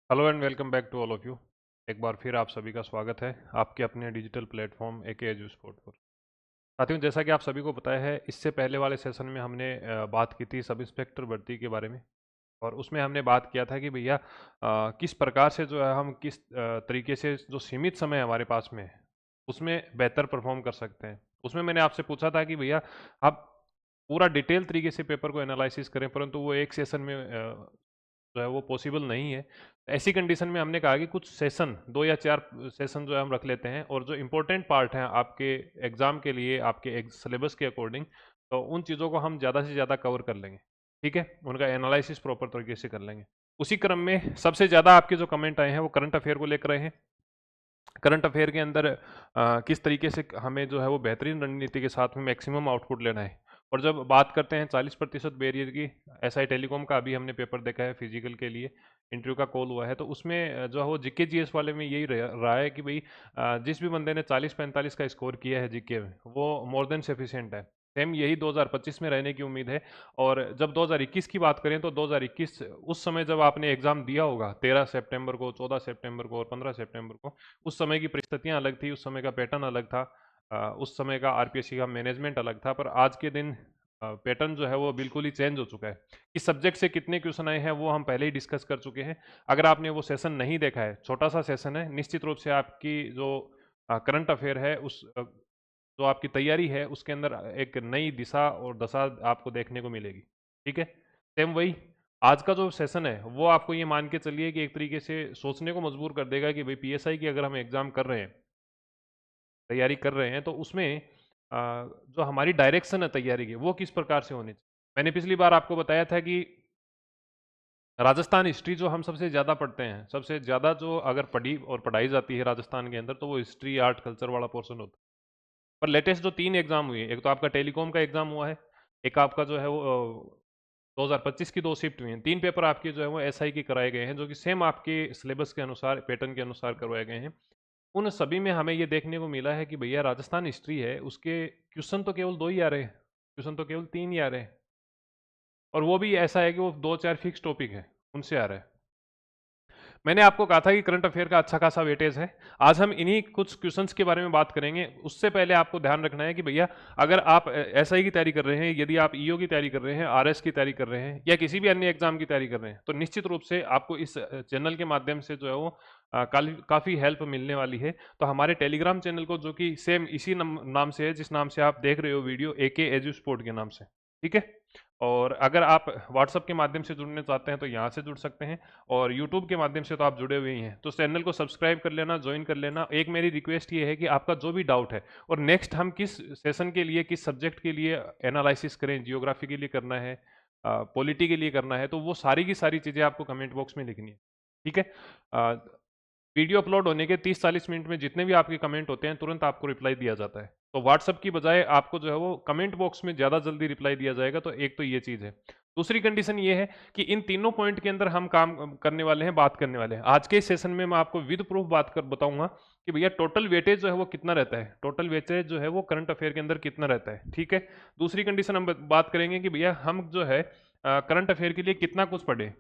Hello and welcome back to all of you. एक बार फिर आप सभी का स्वागत है आपके अपने डिजिटल प्लेटफॉर्म एके एजू स्पोर्ट पर। साथियों, जैसा कि आप सभी को पता है, इससे पहले वाले सेशन में हमने बात की थी सब इंस्पेक्टर भर्ती के बारे में। और उसमें हमने बात किया था कि भैया किस प्रकार से जो है हम किस तरीके से जो सीमित समय हमारे पास में है उसमें बेहतर परफॉर्म कर सकते हैं। उसमें मैंने आपसे पूछा था कि भैया आप पूरा डिटेल तरीके से पेपर को एनालिसिस करें, परंतु वो एक सेशन में जो है वो पॉसिबल नहीं है। ऐसी कंडीशन में हमने कहा कि कुछ सेशन 2 या 4 सेशन जो है हम रख लेते हैं, और जो इम्पोर्टेंट पार्ट हैं आपके एग्ज़ाम के लिए आपके सिलेबस के अकॉर्डिंग, तो उन चीज़ों को हम ज़्यादा से ज़्यादा कवर कर लेंगे। ठीक है, उनका एनालिसिस प्रॉपर तरीके से कर लेंगे। उसी क्रम में सबसे ज़्यादा आपके जो कमेंट आए हैं वो करंट अफेयर को लेकर आए हैं। करंट अफेयर के अंदर किस तरीके से हमें जो है वो बेहतरीन रणनीति के साथ में मैक्सिमम आउटपुट लेना है। और जब बात करते हैं 40% बैरियर की, एसआई टेलीकॉम का अभी हमने पेपर देखा है, फिजिकल के लिए इंटरव्यू का कॉल हुआ है, तो उसमें जो है वो जीके जीएस वाले में यही रहा है कि भाई जिस भी बंदे ने 40-45 का स्कोर किया है जीके में, वो मोर देन सफिशिएंट है। सेम यही 2025 में रहने की उम्मीद है। और जब 2021 की बात करें तो 2021 उस समय जब आपने एग्जाम दिया होगा 13 सितंबर को, 14 सितंबर को और 15 सितंबर को, उस समय की परिस्थितियां अलग थी, उस समय का पैटर्न अलग था। उस समय का आरपीएससी का मैनेजमेंट अलग था। पर आज के दिन पैटर्न जो है वो बिल्कुल ही चेंज हो चुका है। इस सब्जेक्ट से कितने क्वेश्चन आए हैं वो हम पहले ही डिस्कस कर चुके हैं। अगर आपने वो सेशन नहीं देखा है, छोटा सा सेशन है, निश्चित रूप से आपकी जो करंट अफेयर है उस जो आपकी तैयारी है उसके अंदर एक नई दिशा और दशा आपको देखने को मिलेगी। ठीक है, सेम वही आज का जो सेशन है वो आपको ये मान के चलिए कि एक तरीके से सोचने को मजबूर कर देगा कि भाई पीएसआई की अगर हम एग्जाम कर रहे हैं, तैयारी कर रहे हैं, तो उसमें जो हमारी डायरेक्शन है तैयारी की वो किस प्रकार से होनी चाहिए। मैंने पिछली बार आपको बताया था कि राजस्थान हिस्ट्री जो हम सबसे ज़्यादा पढ़ते हैं, सबसे ज़्यादा जो अगर पढ़ी और पढ़ाई जाती है राजस्थान के अंदर, तो वो हिस्ट्री आर्ट कल्चर वाला पोर्शन होता है। पर लेटेस्ट जो 3 एग्जाम हुए, एक तो आपका टेलीकॉम का एग्जाम हुआ है, एक आपका जो है वो 2025 की 2 शिफ्ट हुई हैं, 3 पेपर आपके जो है वो एसआई के कराए गए हैं, जो कि सेम आपके सिलेबस के अनुसार, पैटर्न के अनुसार करवाए गए हैं। उन सभी में हमें ये देखने को मिला है कि भैया राजस्थान हिस्ट्री है, उसके क्वेश्चन तो केवल 2 ही आ रहे हैं, क्वेश्चन तो केवल 3 ही आ रहे हैं। और वो भी ऐसा है कि वो 2-4 फिक्स टॉपिक है, उनसे आ रहा है। मैंने आपको कहा था कि करंट अफेयर का अच्छा खासा वेटेज है। आज हम इन्हीं कुछ क्वेश्चंस के बारे में बात करेंगे। उससे पहले आपको ध्यान रखना है कि भैया अगर आप एसआई की तैयारी कर रहे हैं, यदि आप ईओ की तैयारी कर रहे हैं, आरएस की तैयारी कर रहे हैं, या किसी भी अन्य एग्जाम की तैयारी कर रहे हैं, तो निश्चित रूप से आपको इस चैनल के माध्यम से जो है वो काफ़ी हेल्प मिलने वाली है। तो हमारे टेलीग्राम चैनल को, जो कि सेम इसी नाम से है जिस नाम से आप देख रहे हो वीडियो, एके एजू स्पोर्ट के नाम से, ठीक है। और अगर आप व्हाट्सअप के माध्यम से जुड़ने चाहते हैं तो यहाँ से जुड़ सकते हैं, और यूट्यूब के माध्यम से तो आप जुड़े हुए ही हैं, तो चैनल को सब्सक्राइब कर लेना, ज्वाइन कर लेना। एक मेरी रिक्वेस्ट ये है कि आपका जो भी डाउट है, और नेक्स्ट हम किस सेशन के लिए, किस सब्जेक्ट के लिए एनालिसिस करें, जियोग्राफी के लिए करना है, पॉलिटी के लिए करना है, तो वो सारी की सारी चीज़ें आपको कमेंट बॉक्स में लिखनी है। ठीक है। वीडियो अपलोड होने के 30-40 मिनट में जितने भी आपके कमेंट होते हैं तुरंत आपको रिप्लाई दिया जाता है। तो व्हाट्सअप की बजाय आपको जो है वो कमेंट बॉक्स में ज़्यादा जल्दी रिप्लाई दिया जाएगा। तो एक तो ये चीज़ है। दूसरी कंडीशन ये है कि इन तीनों पॉइंट के अंदर हम काम करने वाले हैं, बात करने वाले हैं। आज के इस सेशन में मैं आपको विद प्रूफ बात कर बताऊंगा कि भैया टोटल वेटेज जो है वो कितना रहता है, टोटल वेटेज जो है वो करंट अफेयर के अंदर कितना रहता है। ठीक है। दूसरी कंडीशन हम बात करेंगे कि भैया हम जो है करंट अफेयर के लिए कितना कुछ पढ़े,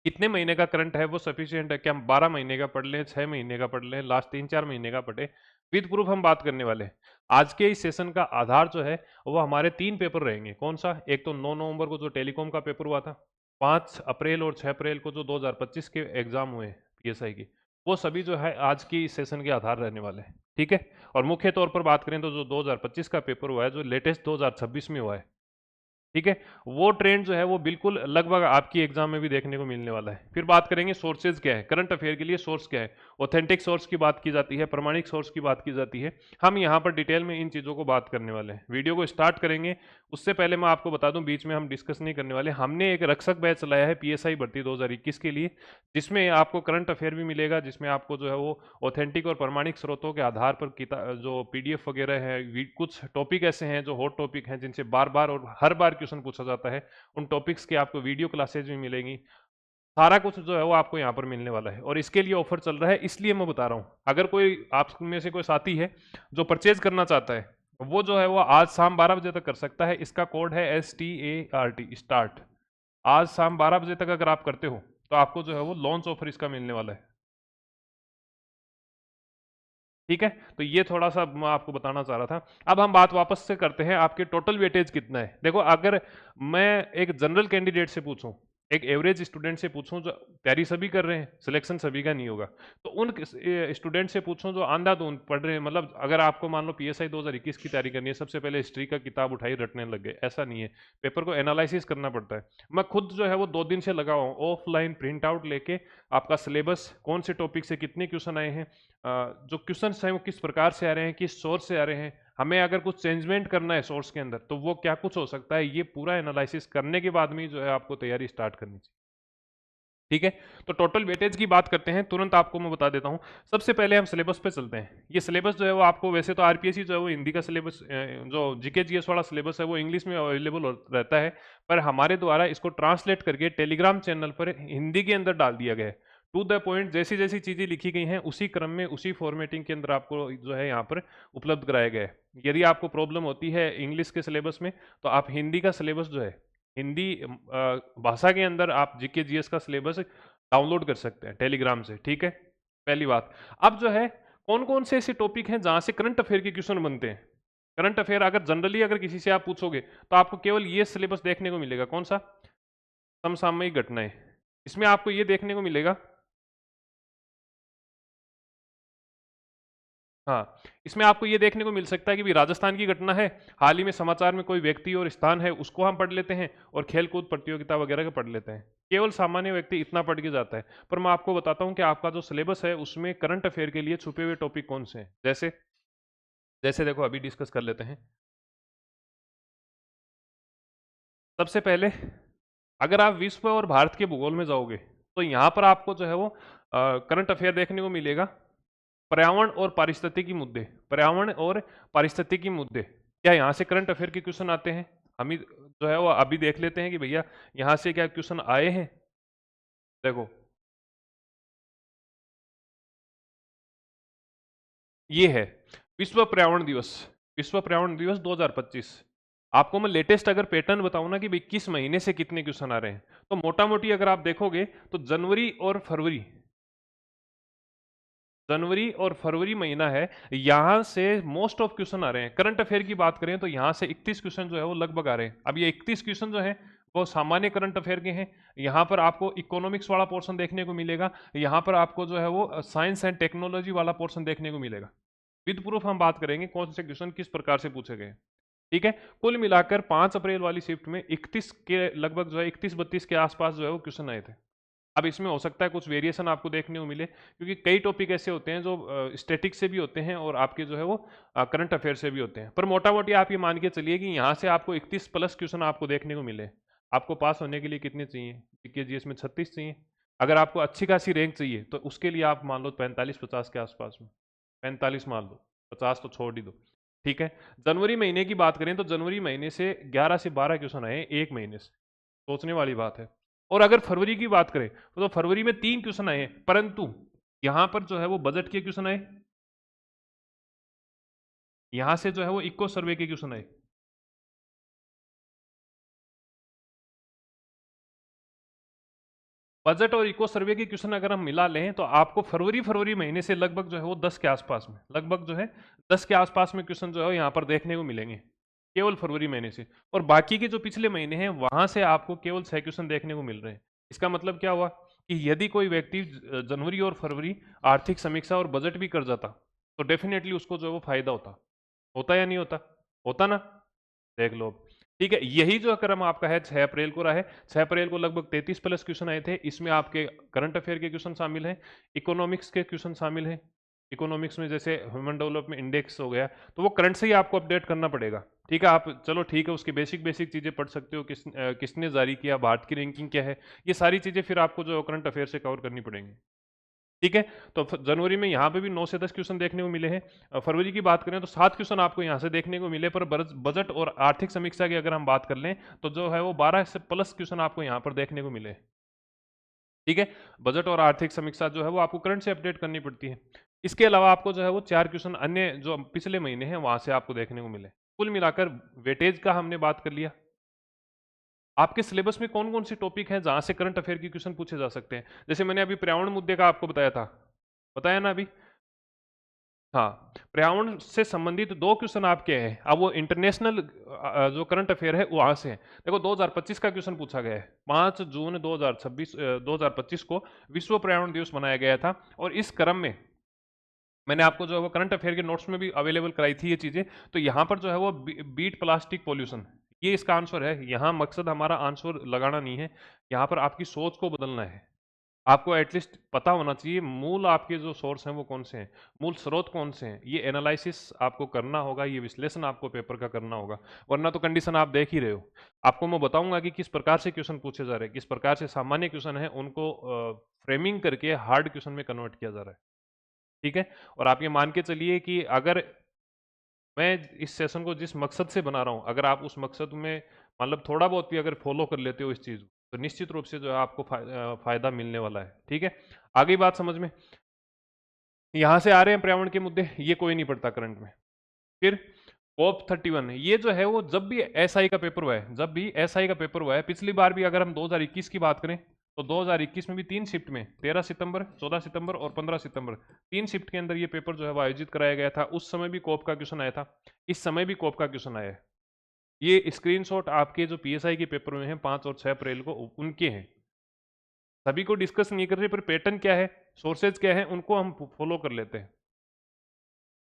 कितने महीने का करंट है वो सफिशियंट है, क्या हम 12 महीने का पढ़ लें, 6 महीने का पढ़ लें, लास्ट 3-4 महीने का पढ़े। विद प्रूफ हम बात करने वाले हैं। आज के इस सेशन का आधार जो है वो हमारे 3 पेपर रहेंगे। कौन सा? एक तो 9 नवंबर को जो टेलीकॉम का पेपर हुआ था, 5 अप्रैल और 6 अप्रैल को जो 2025 के एग्जाम हुए पीएसआई की, वो सभी जो है आज की इस सेशन के आधार रहने वाले हैं। ठीक है। और मुख्य तौर पर बात करें तो जो 2025 का पेपर हुआ है, जो लेटेस्ट 2026 में हुआ है, ठीक है, वो ट्रेंड जो है वो बिल्कुल लगभग आपकी एग्जाम में भी देखने को मिलने वाला है। फिर बात करेंगे सोर्सेज क्या है, करंट अफेयर के लिए सोर्स क्या है, ऑथेंटिक सोर्स की बात की जाती है, प्रमाणिक सोर्स की बात की जाती है। हम यहाँ पर डिटेल में इन चीज़ों को बात करने वाले हैं। वीडियो को स्टार्ट करेंगे उससे पहले मैं आपको बता दूं, बीच में हम डिस्कस नहीं करने वाले। हमने एक रक्षक बैच चलाया है पीएसआई भर्ती 2021 के लिए, जिसमें आपको करंट अफेयर भी मिलेगा, जिसमें आपको जो है वो ऑथेंटिक और प्रमाणिक स्रोतों के आधार पर जो पीडीएफ वगैरह है, कुछ टॉपिक ऐसे हैं जो हॉट टॉपिक हैं, जिनसे बार बार और हर बार क्वेश्चन पूछा जाता है, उन टॉपिक्स की आपको वीडियो क्लासेज भी मिलेंगी। सारा कुछ जो है वो आपको यहाँ पर मिलने वाला है, और इसके लिए ऑफर चल रहा है, इसलिए मैं बता रहा हूँ। अगर कोई आप में से कोई साथी है जो परचेज करना चाहता है, वो जो है वो आज शाम 12 बजे तक कर सकता है। इसका कोड है START, स्टार्ट। आज शाम 12 बजे तक अगर आप करते हो तो आपको जो है वो लॉन्च ऑफर इसका मिलने वाला है। ठीक है, तो ये थोड़ा सा मैं आपको बताना चाह रहा था। अब हम बात वापस से करते हैं, आपके टोटल वेटेज कितना है। देखो, अगर मैं एक जनरल कैंडिडेट से पूछूं, एक एवरेज स्टूडेंट से पूछूं जो तैयारी सभी कर रहे हैं, सिलेक्शन सभी का नहीं होगा, तो उन स्टूडेंट से पूछूं जो अंधाधुंध पढ़ रहे हैं, मतलब अगर आपको मान लो पीएसआई 2021 की तैयारी करनी है, सबसे पहले हिस्ट्री का किताब उठाई रटने लग गए, ऐसा नहीं है। पेपर को एनालिसिस करना पड़ता है। मैं खुद जो है वो 2 दिन से लगा हुआ हूँ, ऑफलाइन प्रिंट आउट लेके आपका सिलेबस, कौन से टॉपिक से कितने क्वेश्चन आए हैं, जो क्वेश्चन हैं वो किस प्रकार से आ रहे हैं, किस सोर्स से आ रहे हैं, हमें अगर कुछ चेंजमेंट करना है सोर्स के अंदर तो वो क्या कुछ हो सकता है, ये पूरा एनालिसिस करने के बाद में जो है आपको तैयारी स्टार्ट करनी चाहिए। ठीक है, तो टोटल वेटेज की बात करते हैं, तुरंत आपको मैं बता देता हूं। सबसे पहले हम सिलेबस पे चलते हैं। ये सिलेबस जो है वो आपको, वैसे तो आरपीएससी जो है वो हिंदी का सिलेबस, जो जीके जीएस वाला सिलेबस है वो इंग्लिश में अवेलेबल रहता है, पर हमारे द्वारा इसको ट्रांसलेट करके टेलीग्राम चैनल पर हिंदी के अंदर डाल दिया गया है। टू द पॉइंट, जैसी जैसी चीजें लिखी गई हैं उसी क्रम में, उसी फॉर्मेटिंग के अंदर आपको जो है यहाँ पर उपलब्ध कराया गया है। यदि आपको प्रॉब्लम होती है इंग्लिश के सिलेबस में, तो आप हिंदी का सिलेबस जो है, हिंदी भाषा के अंदर आप जीके जीएस का सिलेबस डाउनलोड कर सकते हैं टेलीग्राम से। ठीक है, पहली बात। अब जो है, कौन कौन से ऐसे टॉपिक हैं जहां से करंट अफेयर के क्वेश्चन बनते हैं। करंट अफेयर अगर जनरली अगर किसी से आप पूछोगे तो आपको केवल ये सिलेबस देखने को मिलेगा। कौन सा? समसामयिक घटनाएं। इसमें आपको ये देखने को मिलेगा, हाँ, इसमें आपको ये देखने को मिल सकता है कि भाई राजस्थान की घटना है, हाल ही में समाचार में कोई व्यक्ति और स्थान है, उसको हम पढ़ लेते हैं, और खेल कूद प्रतियोगिता वगैरह का पढ़ लेते हैं। केवल सामान्य व्यक्ति इतना पढ़ के जाता है। पर मैं आपको बताता हूँ कि आपका जो सिलेबस है उसमें करंट अफेयर के लिए छुपे हुए टॉपिक कौन से हैं। जैसे जैसे देखो, अभी डिस्कस कर लेते हैं। सबसे पहले, अगर आप विश्व और भारत के भूगोल में जाओगे तो यहाँ पर आपको जो है वो करंट अफेयर देखने को मिलेगा। पर्यावरण और पारिस्थितिकी मुद्दे, पर्यावरण और पारिस्थितिकी मुद्दे, क्या यहाँ से करंट अफेयर के क्वेश्चन आते हैं? हम ही जो है वो अभी देख लेते हैं कि भैया यहाँ से क्या क्वेश्चन आए हैं। देखो, ये है विश्व पर्यावरण दिवस, विश्व पर्यावरण दिवस 2025। आपको मैं लेटेस्ट अगर पैटर्न बताऊं ना कि भाई किस महीने से कितने क्वेश्चन आ रहे हैं, तो मोटा मोटी अगर आप देखोगे तो जनवरी और फरवरी महीना है, यहां से मोस्ट ऑफ क्वेश्चन आ रहे हैं। करंट अफेयर की बात करें तो यहां से 31 क्वेश्चन जो है वो लगभग आ रहे हैं। अब ये 31 क्वेश्चन जो है वो सामान्य करंट अफेयर के हैं। यहाँ पर आपको इकोनॉमिक्स वाला पोर्शन देखने को मिलेगा, यहाँ पर आपको जो है वो साइंस एंड टेक्नोलॉजी वाला पोर्शन देखने को मिलेगा। विद प्रूफ हम बात करेंगे कौन से क्वेश्चन किस प्रकार से पूछे गए। ठीक है, कुल मिलाकर 5 अप्रैल वाली शिफ्ट में 31 के लगभग जो है 31-32 के आसपास जो है वो क्वेश्चन आए थे। अब इसमें हो सकता है कुछ वेरिएशन आपको देखने को मिले, क्योंकि कई टॉपिक ऐसे होते हैं जो स्टैटिक से भी होते हैं और आपके जो है वो करंट अफेयर से भी होते हैं। पर मोटा मोटी आप ये मान के चलिए कि यहाँ से आपको 31 प्लस क्वेश्चन आपको देखने को मिले। आपको पास होने के लिए कितने चाहिए? जीके जीएस में 36 चाहिए। अगर आपको अच्छी खासी रैंक चाहिए तो उसके लिए आप मान लो 45-50 के आसपास में, 45 मान लो, 50 तो छोड़ ही दो। ठीक है, जनवरी महीने की बात करें तो जनवरी महीने से 11 से 12 क्वेश्चन आए एक महीने से, सोचने वाली बात है। और अगर फरवरी की बात करें तो फरवरी में 3 क्वेश्चन आए, परंतु यहां पर जो है वो बजट के क्वेश्चन आए, यहां से जो है वो इको सर्वे के क्वेश्चन आए। बजट और इको सर्वे के क्वेश्चन अगर हम मिला लें तो आपको फरवरी फरवरी महीने से लगभग जो है वो 10 के आसपास में, लगभग जो है 10 के आसपास में क्वेश्चन जो है यहाँ पर देखने को मिलेंगे, केवल फरवरी महीने से। और बाकी के जो पिछले महीने हैं वहां से आपको केवल 6 क्वेश्चन देखने को मिल रहे हैं। इसका मतलब क्या हुआ कि यदि कोई व्यक्ति जनवरी और फरवरी आर्थिक समीक्षा और बजट भी कर जाता तो डेफिनेटली उसको जो है वो फायदा होता। होता या नहीं होता? होता ना? देख लो। ठीक है, यही जो क्रम आपका है 6 अप्रैल को रहा है। 6 अप्रैल को लगभग 33 प्लस क्वेश्चन आए थे। इसमें आपके करंट अफेयर के क्वेश्चन शामिल हैं, इकोनॉमिक्स के क्वेश्चन शामिल हैं। इकोनॉमिक्स में जैसे ह्यूमन डेवलपमेंट इंडेक्स हो गया, तो वो करंट से ही आपको अपडेट करना पड़ेगा। ठीक है, आप चलो ठीक है उसकी बेसिक बेसिक चीज़ें पढ़ सकते हो, किसने जारी किया, भारत की रैंकिंग क्या है, ये सारी चीज़ें फिर आपको जो करंट अफेयर से कवर करनी पड़ेंगी। ठीक है, तो जनवरी में यहाँ पे भी 9 से 10 क्वेश्चन देखने को मिले हैं। फरवरी की बात करें तो 7 क्वेश्चन आपको यहाँ से देखने को मिले, पर बजट और आर्थिक समीक्षा की अगर हम बात कर लें तो जो है वो 12 से प्लस क्वेश्चन आपको यहाँ पर देखने को मिले। ठीक है, बजट और आर्थिक समीक्षा जो है वो आपको करंट से अपडेट करनी पड़ती है। इसके अलावा आपको जो है वो 4 क्वेश्चन अन्य जो पिछले महीने हैं वहां से आपको देखने को मिले। कुल मिलाकर वेटेज का हमने बात कर लिया। आपके सिलेबस में कौन कौन से टॉपिक हैं जहां से करंट अफेयर के क्वेश्चन पूछे जा सकते हैं? जैसे मैंने अभी पर्यावरण मुद्दे का आपको बताया ना अभी। हाँ, पर्यावरण से संबंधित 2 क्वेश्चन आपके हैं। अब वो इंटरनेशनल जो करंट अफेयर है वहाँ से है। देखो 2025 का क्वेश्चन पूछा गया है। 5 जून 2025 को विश्व पर्यावरण दिवस मनाया गया था और इस क्रम में मैंने आपको जो है वो करंट अफेयर के नोट्स में भी अवेलेबल कराई थी ये चीज़ें। तो यहाँ पर जो है वो बीट प्लास्टिक पॉल्यूशन, ये इसका आंसर है। यहाँ मकसद हमारा आंसर लगाना नहीं है, यहाँ पर आपकी सोच को बदलना है। आपको एटलीस्ट पता होना चाहिए मूल आपके जो सोर्स हैं वो कौन से हैं, मूल स्रोत कौन से हैं। ये एनालिसिस आपको करना होगा, ये विश्लेषण आपको पेपर का करना होगा, वरना तो कंडीशन आप देख ही रहे हो। आपको मैं बताऊंगा कि किस प्रकार से क्वेश्चन पूछे जा रहे हैं, किस प्रकार से सामान्य क्वेश्चन है उनको फ्रेमिंग करके हार्ड क्वेश्चन में कन्वर्ट किया जा रहा है। ठीक है, और आप ये मान के चलिए कि अगर मैं इस सेशन को जिस मकसद से बना रहा हूँ, अगर आप उस मकसद में मतलब थोड़ा बहुत भी अगर फॉलो कर लेते हो इस चीज़ को, तो निश्चित रूप से जो है आपको फायदा मिलने वाला है। ठीक है, आगे बात समझ में। यहाँ से आ रहे हैं पर्यावरण के मुद्दे, ये कोई नहीं पढ़ता करंट में। फिर COP31, ये जो है वो जब भी एसआई का पेपर हुआ है, जब भी एसआई का पेपर हुआ है, पिछली बार भी अगर हम 2021 की बात करें तो 2021 में भी 3 शिफ्ट में 13 सितंबर, 14 सितंबर और 15 सितंबर 3 शिफ्ट के अंदर ये पेपर जो है वो आयोजित कराया गया था। उस समय भी कोप का क्वेश्चन आया था, इस समय भी कोप का क्वेश्चन आया है। ये स्क्रीनशॉट आपके जो पीएसआई के पेपर में हैं 5 और 6 अप्रैल को, उनके हैं। सभी को डिस्कस नहीं कर रहे, पर पैटर्न क्या है, सोर्सेज क्या है, उनको हम फॉलो कर लेते हैं।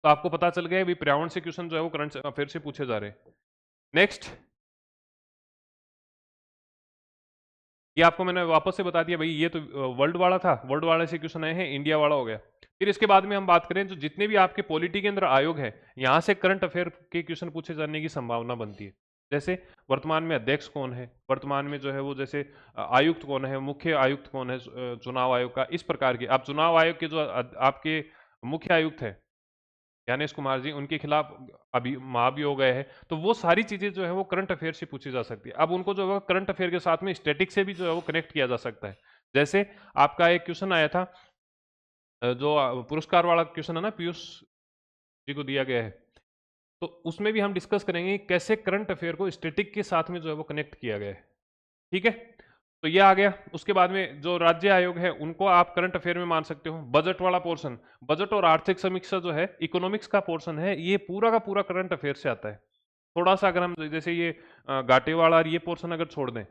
तो आपको पता चल गया अभी पर्यावरण से क्वेश्चन जो है वो करंट अफेयर से पूछे जा रहे हैं। नेक्स्ट, ये आपको मैंने वापस से बता दिया भाई, ये तो वर्ल्ड वाला था, वर्ल्ड वाले से क्वेश्चन आए हैं, इंडिया वाला हो गया। फिर इसके बाद में हम बात करें तो जितने भी आपके पॉलिटी के अंदर आयोग है, यहाँ से करंट अफेयर के क्वेश्चन पूछे जाने की संभावना बनती है। जैसे वर्तमान में अध्यक्ष कौन है, वर्तमान में जो है वो जैसे आयुक्त कौन है, मुख्य आयुक्त कौन है चुनाव आयोग का, इस प्रकार के। आप चुनाव आयोग के जो आपके मुख्य आयुक्त है ज्ञानेश कुमार जी, उनके खिलाफ अभी महाभियोग गए हैं, तो वो सारी चीजें जो है वो करंट अफेयर से पूछी जा सकती है। अब उनको जो है करंट अफेयर के साथ में स्टैटिक से भी जो है वो कनेक्ट किया जा सकता है। जैसे आपका एक क्वेश्चन आया था जो पुरस्कार वाला क्वेश्चन है ना, पीयूष जी को दिया गया है, तो उसमें भी हम डिस्कस करेंगे कैसे करंट अफेयर को स्टैटिक के साथ में जो है वो कनेक्ट किया गया है। ठीक है, तो ये आ गया। उसके बाद में जो राज्य आयोग है उनको आप करंट अफेयर में मान सकते हो। बजट वाला पोर्शन, बजट और आर्थिक समीक्षा जो है इकोनॉमिक्स का पोर्शन है, ये पूरा का पूरा करंट अफेयर से आता है। थोड़ा सा अगर हम जैसे ये घाटे वाला और ये पोर्शन अगर छोड़ दें,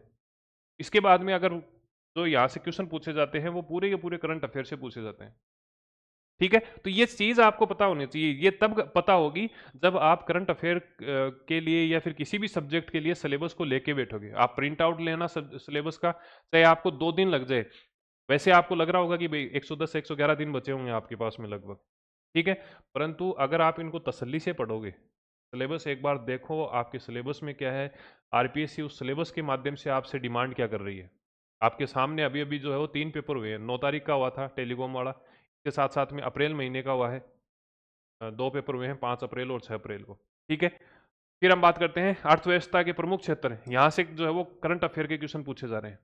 इसके बाद में अगर जो यहाँ से क्वेश्चन पूछे जाते हैं वो पूरे के पूरे करंट अफेयर से पूछे जाते हैं। ठीक है, तो ये चीज आपको पता होनी चाहिए। ये तब पता होगी जब आप करंट अफेयर के लिए या फिर किसी भी सब्जेक्ट के लिए सिलेबस को लेके बैठोगे। आप प्रिंट आउट लेना सिलेबस का, चाहे आपको 2 दिन लग जाए। वैसे आपको लग रहा होगा कि भाई 110 111 दिन बचे होंगे आपके पास में लगभग। ठीक है, परंतु अगर आप इनको तसल्ली से पढ़ोगे, सिलेबस एक बार देखो आपके सिलेबस में क्या है, आरपीएससी उस सिलेबस के माध्यम से आपसे डिमांड क्या कर रही है। आपके सामने अभी अभी जो है वो 3 पेपर हुए हैं। 9 तारीख का हुआ था टेलीकॉम वाला, इसके साथ साथ में अप्रैल महीने का हुआ है, 2 पेपर हुए हैं 5 अप्रैल और 6 अप्रैल को। ठीक है, फिर हम बात करते हैं अर्थव्यवस्था के प्रमुख क्षेत्र, यहाँ से जो है वो करंट अफेयर के क्वेश्चन पूछे जा रहे हैं।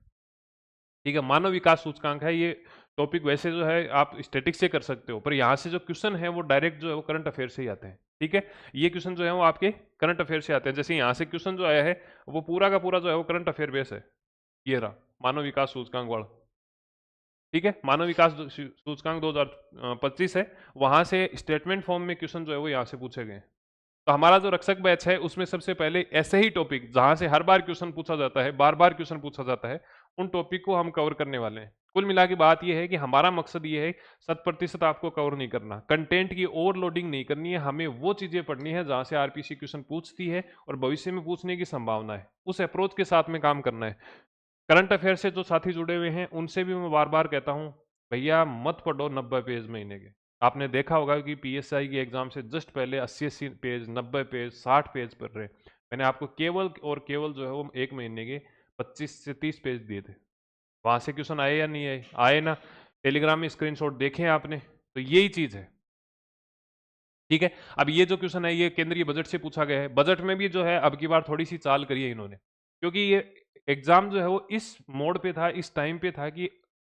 ठीक है, मानव विकास सूचकांक है ये टॉपिक, वैसे जो है आप स्टैटिक से कर सकते हो, पर यहाँ से जो क्वेश्चन है वो डायरेक्ट जो है वो करंट अफेयर से ही आते हैं। ठीक है, ये क्वेश्चन जो है वो आपके करंट अफेयर से आते हैं। जैसे यहाँ से क्वेश्चन जो आया है वो पूरा का पूरा जो है वो करंट अफेयर बेस है। ये रहा मानव विकास सूचकांक वाला। ठीक है, मानव विकास सूचकांक 2025 है, वहां से स्टेटमेंट फॉर्म में क्वेश्चन जो है वो यहाँ से पूछे गए। तो हमारा जो रक्षक बैच है उसमें सबसे पहले ऐसे ही टॉपिक जहां से हर बार क्वेश्चन पूछा जाता है, बार बार क्वेश्चन पूछा जाता है, उन टॉपिक को हम कवर करने वाले हैं। कुल मिला के बात यह है कि हमारा मकसद ये है 100% आपको कवर नहीं करना, कंटेंट की ओवरलोडिंग नहीं करनी है। हमें वो चीजें पढ़नी है जहां से आरपीसी क्वेश्चन पूछती है और भविष्य में पूछने की संभावना है, उस अप्रोच के साथ में काम करना है। करंट अफेयर से जो साथी जुड़े हुए हैं उनसे भी मैं बार बार कहता हूं, भैया मत पढ़ो 90 पेज महीने के। आपने देखा होगा कि पीएसआई की एग्जाम से जस्ट पहले 80 पेज, 90 पेज, 60 पेज पढ़ रहे। मैंने आपको केवल और केवल जो है वो 1 महीने के 25 से 30 पेज दिए थे। वहां से क्वेश्चन आए या नहीं आए? आए ना। टेलीग्राम में स्क्रीनशॉट देखें आपने, तो यही चीज है। ठीक है, अब ये जो क्वेश्चन है ये केंद्रीय बजट से पूछा गया है। बजट में भी जो है अब की बार थोड़ी सी चाल करी है इन्होंने, क्योंकि ये एग्जाम जो है वो इस मोड पे था, इस टाइम पे था कि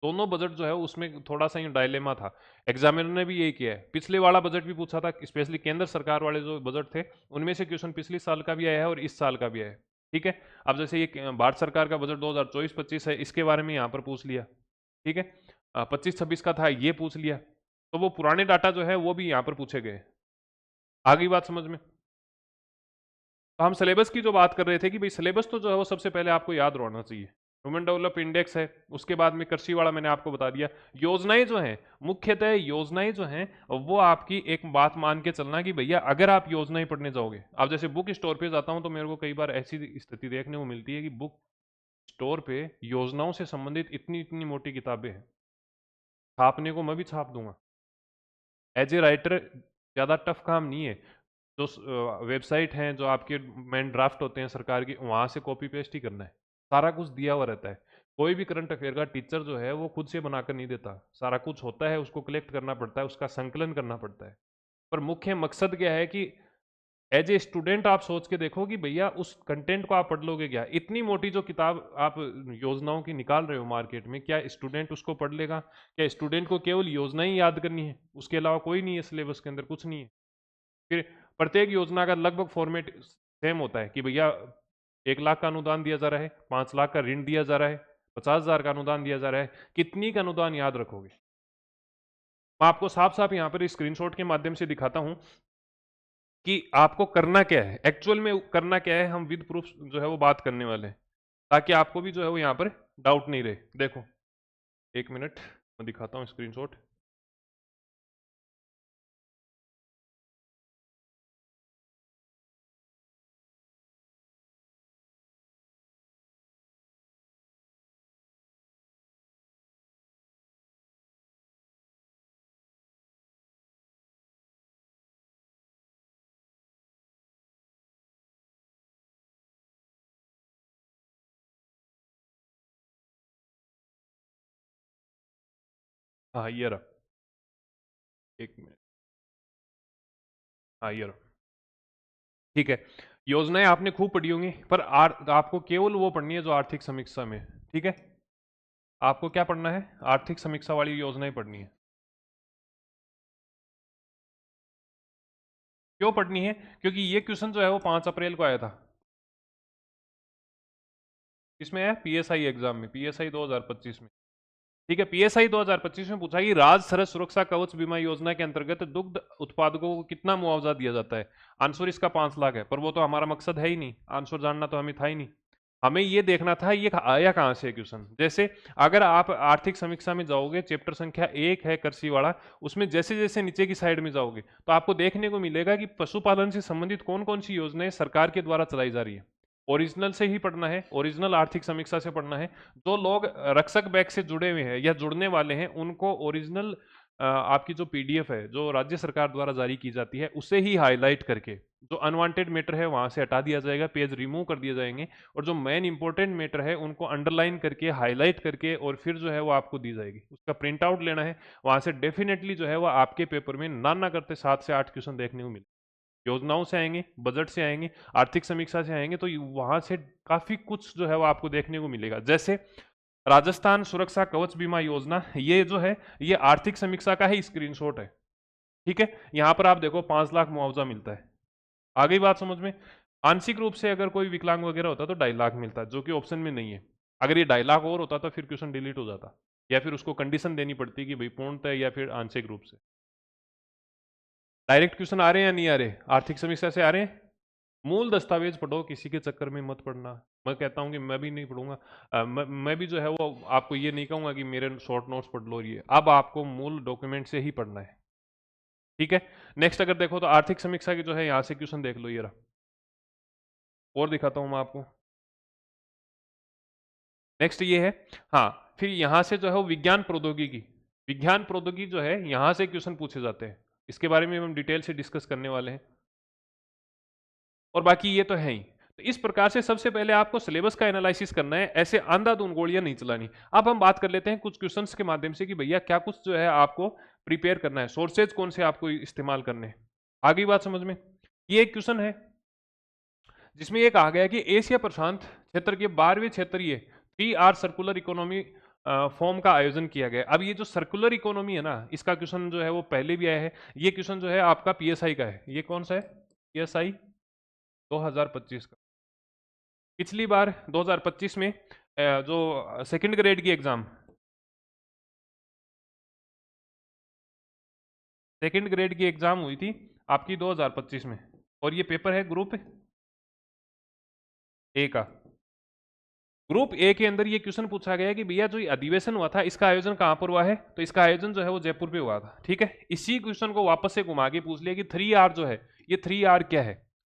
दोनों बजट जो है उसमें थोड़ा सा डायलेमा था। एग्जामिनर ने भी यही किया है। पिछले वाला बजट भी पूछा था, स्पेशली केंद्र सरकार वाले जो बजट थे उनमें से क्वेश्चन पिछले साल का भी आया है और इस साल का भी आया है। ठीक है। अब जैसे ये भारत सरकार का बजट 2024-25 है, इसके बारे में यहाँ पर पूछ लिया, ठीक है। 25-26 का था, ये पूछ लिया, तो वो पुराने डाटा जो है वो भी यहाँ पर पूछे गए। आ गई बात समझ में? तो हम सिलेबस की जो बात कर रहे थे कि भाई सिलेबस तो जो है वो सबसे पहले आपको याद रहना चाहिए। ह्यूमन डेवलप इंडेक्स है, उसके बाद में कृषि वाला मैंने आपको बता दिया। योजनाएं जो हैं, मुख्यतः योजनाएं जो हैं वो आपकी एक बात मान के चलना कि भैया अगर आप योजनाएं पढ़ने जाओगे, अब जैसे बुक स्टोर पे जाता हूं तो मेरे को कई बार ऐसी स्थिति देखने को मिलती है कि बुक स्टोर पे योजनाओं से संबंधित इतनी इतनी मोटी किताबें हैं, छापने को मैं भी छाप दूंगा। एज ए राइटर ज़्यादा टफ काम नहीं है। जो वेबसाइट हैं, जो आपके मेन ड्राफ्ट होते हैं सरकार की, वहाँ से कॉपी पेस्ट ही करना है। सारा कुछ दिया हुआ रहता है। कोई भी करंट अफेयर का टीचर जो है वो खुद से बनाकर नहीं देता, सारा कुछ होता है, उसको कलेक्ट करना पड़ता है, उसका संकलन करना पड़ता है। पर मुख्य मकसद क्या है कि एज ए स्टूडेंट आप सोच के देखो कि भैया उस कंटेंट को आप पढ़ लोगे क्या? इतनी मोटी जो किताब आप योजनाओं की निकाल रहे हो मार्केट में, क्या स्टूडेंट उसको पढ़ लेगा? क्या स्टूडेंट को केवल योजना ही याद करनी है, उसके अलावा कोई नहीं है सिलेबस के अंदर, कुछ नहीं है? फिर प्रत्येक योजना का लगभग फॉर्मेट सेम होता है कि भैया 1 लाख का अनुदान दिया जा रहा है, 5 लाख का ऋण दिया जा रहा है, 50,000 का अनुदान दिया जा रहा है। कितनी का अनुदान याद रखोगे? मैं आपको साफ साफ यहाँ पर स्क्रीनशॉट के माध्यम से दिखाता हूँ कि आपको करना क्या है, एक्चुअल में करना क्या है। हम विद प्रूफ जो है वो बात करने वाले हैं, ताकि आपको भी जो है वो यहाँ पर डाउट नहीं रहे। देखो, 1 मिनट मैं दिखाता हूँ स्क्रीनशॉट। हाँ ये रहा, 1 मिनट। हाँ ये रहा, ठीक है। योजनाएं आपने खूब पढ़ी होंगी, पर आपको केवल वो पढ़नी है जो आर्थिक समीक्षा में, ठीक है। आपको क्या पढ़ना है? आर्थिक समीक्षा वाली योजनाएं पढ़नी है। क्यों पढ़नी है? क्योंकि ये क्वेश्चन जो है वो 5 अप्रैल को आया था। इसमें है पीएसआई एग्जाम में, पीएसआई 2025 में, ठीक है। पीएसआई 2025 में पूछा कि राज्य सरस सुरक्षा कवच बीमा योजना के अंतर्गत दुग्ध उत्पादकों को कितना मुआवजा दिया जाता है? आंसर इसका 5 लाख है, पर वो तो हमारा मकसद है ही नहीं, आंसर जानना तो हमें था ही नहीं। हमें ये देखना था ये आया कहाँ से क्वेश्चन। जैसे अगर आप आर्थिक समीक्षा में जाओगे, चैप्टर संख्या 1 है कृषि वाला, उसमें जैसे जैसे नीचे की साइड में जाओगे तो आपको देखने को मिलेगा कि पशुपालन से संबंधित कौन कौन सी योजनाएं सरकार के द्वारा चलाई जा रही है। ओरिजिनल से ही पढ़ना है, ओरिजिनल आर्थिक समीक्षा से पढ़ना है। जो लोग रक्षक बैच से जुड़े हुए हैं या जुड़ने वाले हैं, उनको ओरिजिनल आपकी जो पीडीएफ है जो राज्य सरकार द्वारा जारी की जाती है, उसे ही हाईलाइट करके जो अनवांटेड मैटर है वहां से हटा दिया जाएगा, पेज रिमूव कर दिए जाएंगे, और जो मेन इंपॉर्टेंट मैटर है उनको अंडरलाइन करके हाईलाइट करके और फिर जो है वो आपको दी जाएगी। उसका प्रिंट आउट लेना है, वहां से डेफिनेटली जो है वो आपके पेपर में ना करते 7 से 8 क्वेश्चन देखने को मिले। योजनाओं से आएंगे, बजट से आएंगे, आर्थिक समीक्षा से आएंगे, तो वहां से काफी कुछ जो है वो आपको देखने को मिलेगा। जैसे राजस्थान सुरक्षा कवच बीमा योजना, ये जो है ये आर्थिक समीक्षा का ही स्क्रीनशॉट है, ठीक है। यहां पर आप देखो 5 लाख मुआवजा मिलता है। आ गई बात समझ में? आंशिक रूप से अगर कोई विकलांग वगैरह होता तो 2.5 लाख मिलता है, जो कि ऑप्शन में नहीं है। अगर ये 2.5 लाख और होता तो फिर क्वेश्चन डिलीट हो जाता, या फिर उसको कंडीशन देनी पड़ती कि भाई पूर्णतः या फिर आंशिक रूप से। डायरेक्ट क्वेश्चन आ रहे हैं या नहीं आ रहे? आर्थिक समीक्षा से आ रहे हैं। मूल दस्तावेज पढ़ो, किसी के चक्कर में मत पढ़ना। मैं कहता हूँ कि मैं भी नहीं पढ़ूंगा, मैं भी जो है वो आपको ये नहीं कहूंगा कि मेरे शॉर्ट नोट्स पढ़ लो। ये अब आपको मूल डॉक्यूमेंट से ही पढ़ना है, ठीक है। नेक्स्ट अगर देखो तो आर्थिक समीक्षा की जो है यहाँ से क्वेश्चन देख लो, ये रहा। और दिखाता हूँ मैं आपको। नेक्स्ट ये है, हाँ, फिर यहाँ से जो है वो विज्ञान प्रौद्योगिकी, विज्ञान प्रौद्योगिकी जो है यहाँ से क्वेश्चन पूछे जाते हैं। इसके बारे में हम डिटेल से डिस्कस करने वाले हैं, और बाकी ये तो है ही। तो इस प्रकार से सबसे पहले आपको सिलेबस का एनालिसिस करना है, ऐसे अंधाधुंध गोलियां नहीं चलानी। अब हम बात कर लेते हैं कुछ क्वेश्चंस के माध्यम से कि भैया क्या कुछ जो है आपको प्रिपेयर करना है, सोर्सेज कौन से आपको इस्तेमाल करने हैं। आगे बात समझ में? ये एक क्वेश्चन है जिसमें ये कहा गया है कि एशिया प्रशांत क्षेत्र के 12वें क्षेत्रीय 3R सर्कुलर इकोनॉमी फॉर्म का आयोजन किया गया। अब ये जो सर्कुलर इकोनॉमी है ना, इसका क्वेश्चन जो है वो पहले भी आया है। ये क्वेश्चन जो है आपका पीएसआई का है। ये कौन सा है? पीएसआई 2025 का। पिछली बार 2025 में जो सेकंड ग्रेड की एग्जाम, सेकंड ग्रेड की एग्जाम हुई थी आपकी 2025 में, और ये पेपर है ग्रुप ए का। ग्रुप ए के अंदर ये क्वेश्चन पूछा गया कि भैया जो ये अधिवेशन हुआ था इसका आयोजन कहाँ पर हुआ है, तो इसका आयोजन जो है वो जयपुर पे हुआ था। ठीक है, इसी क्वेश्चन को वापस से घुमा के पूछ लिया कि 3R जो है, ये 3R क्या है।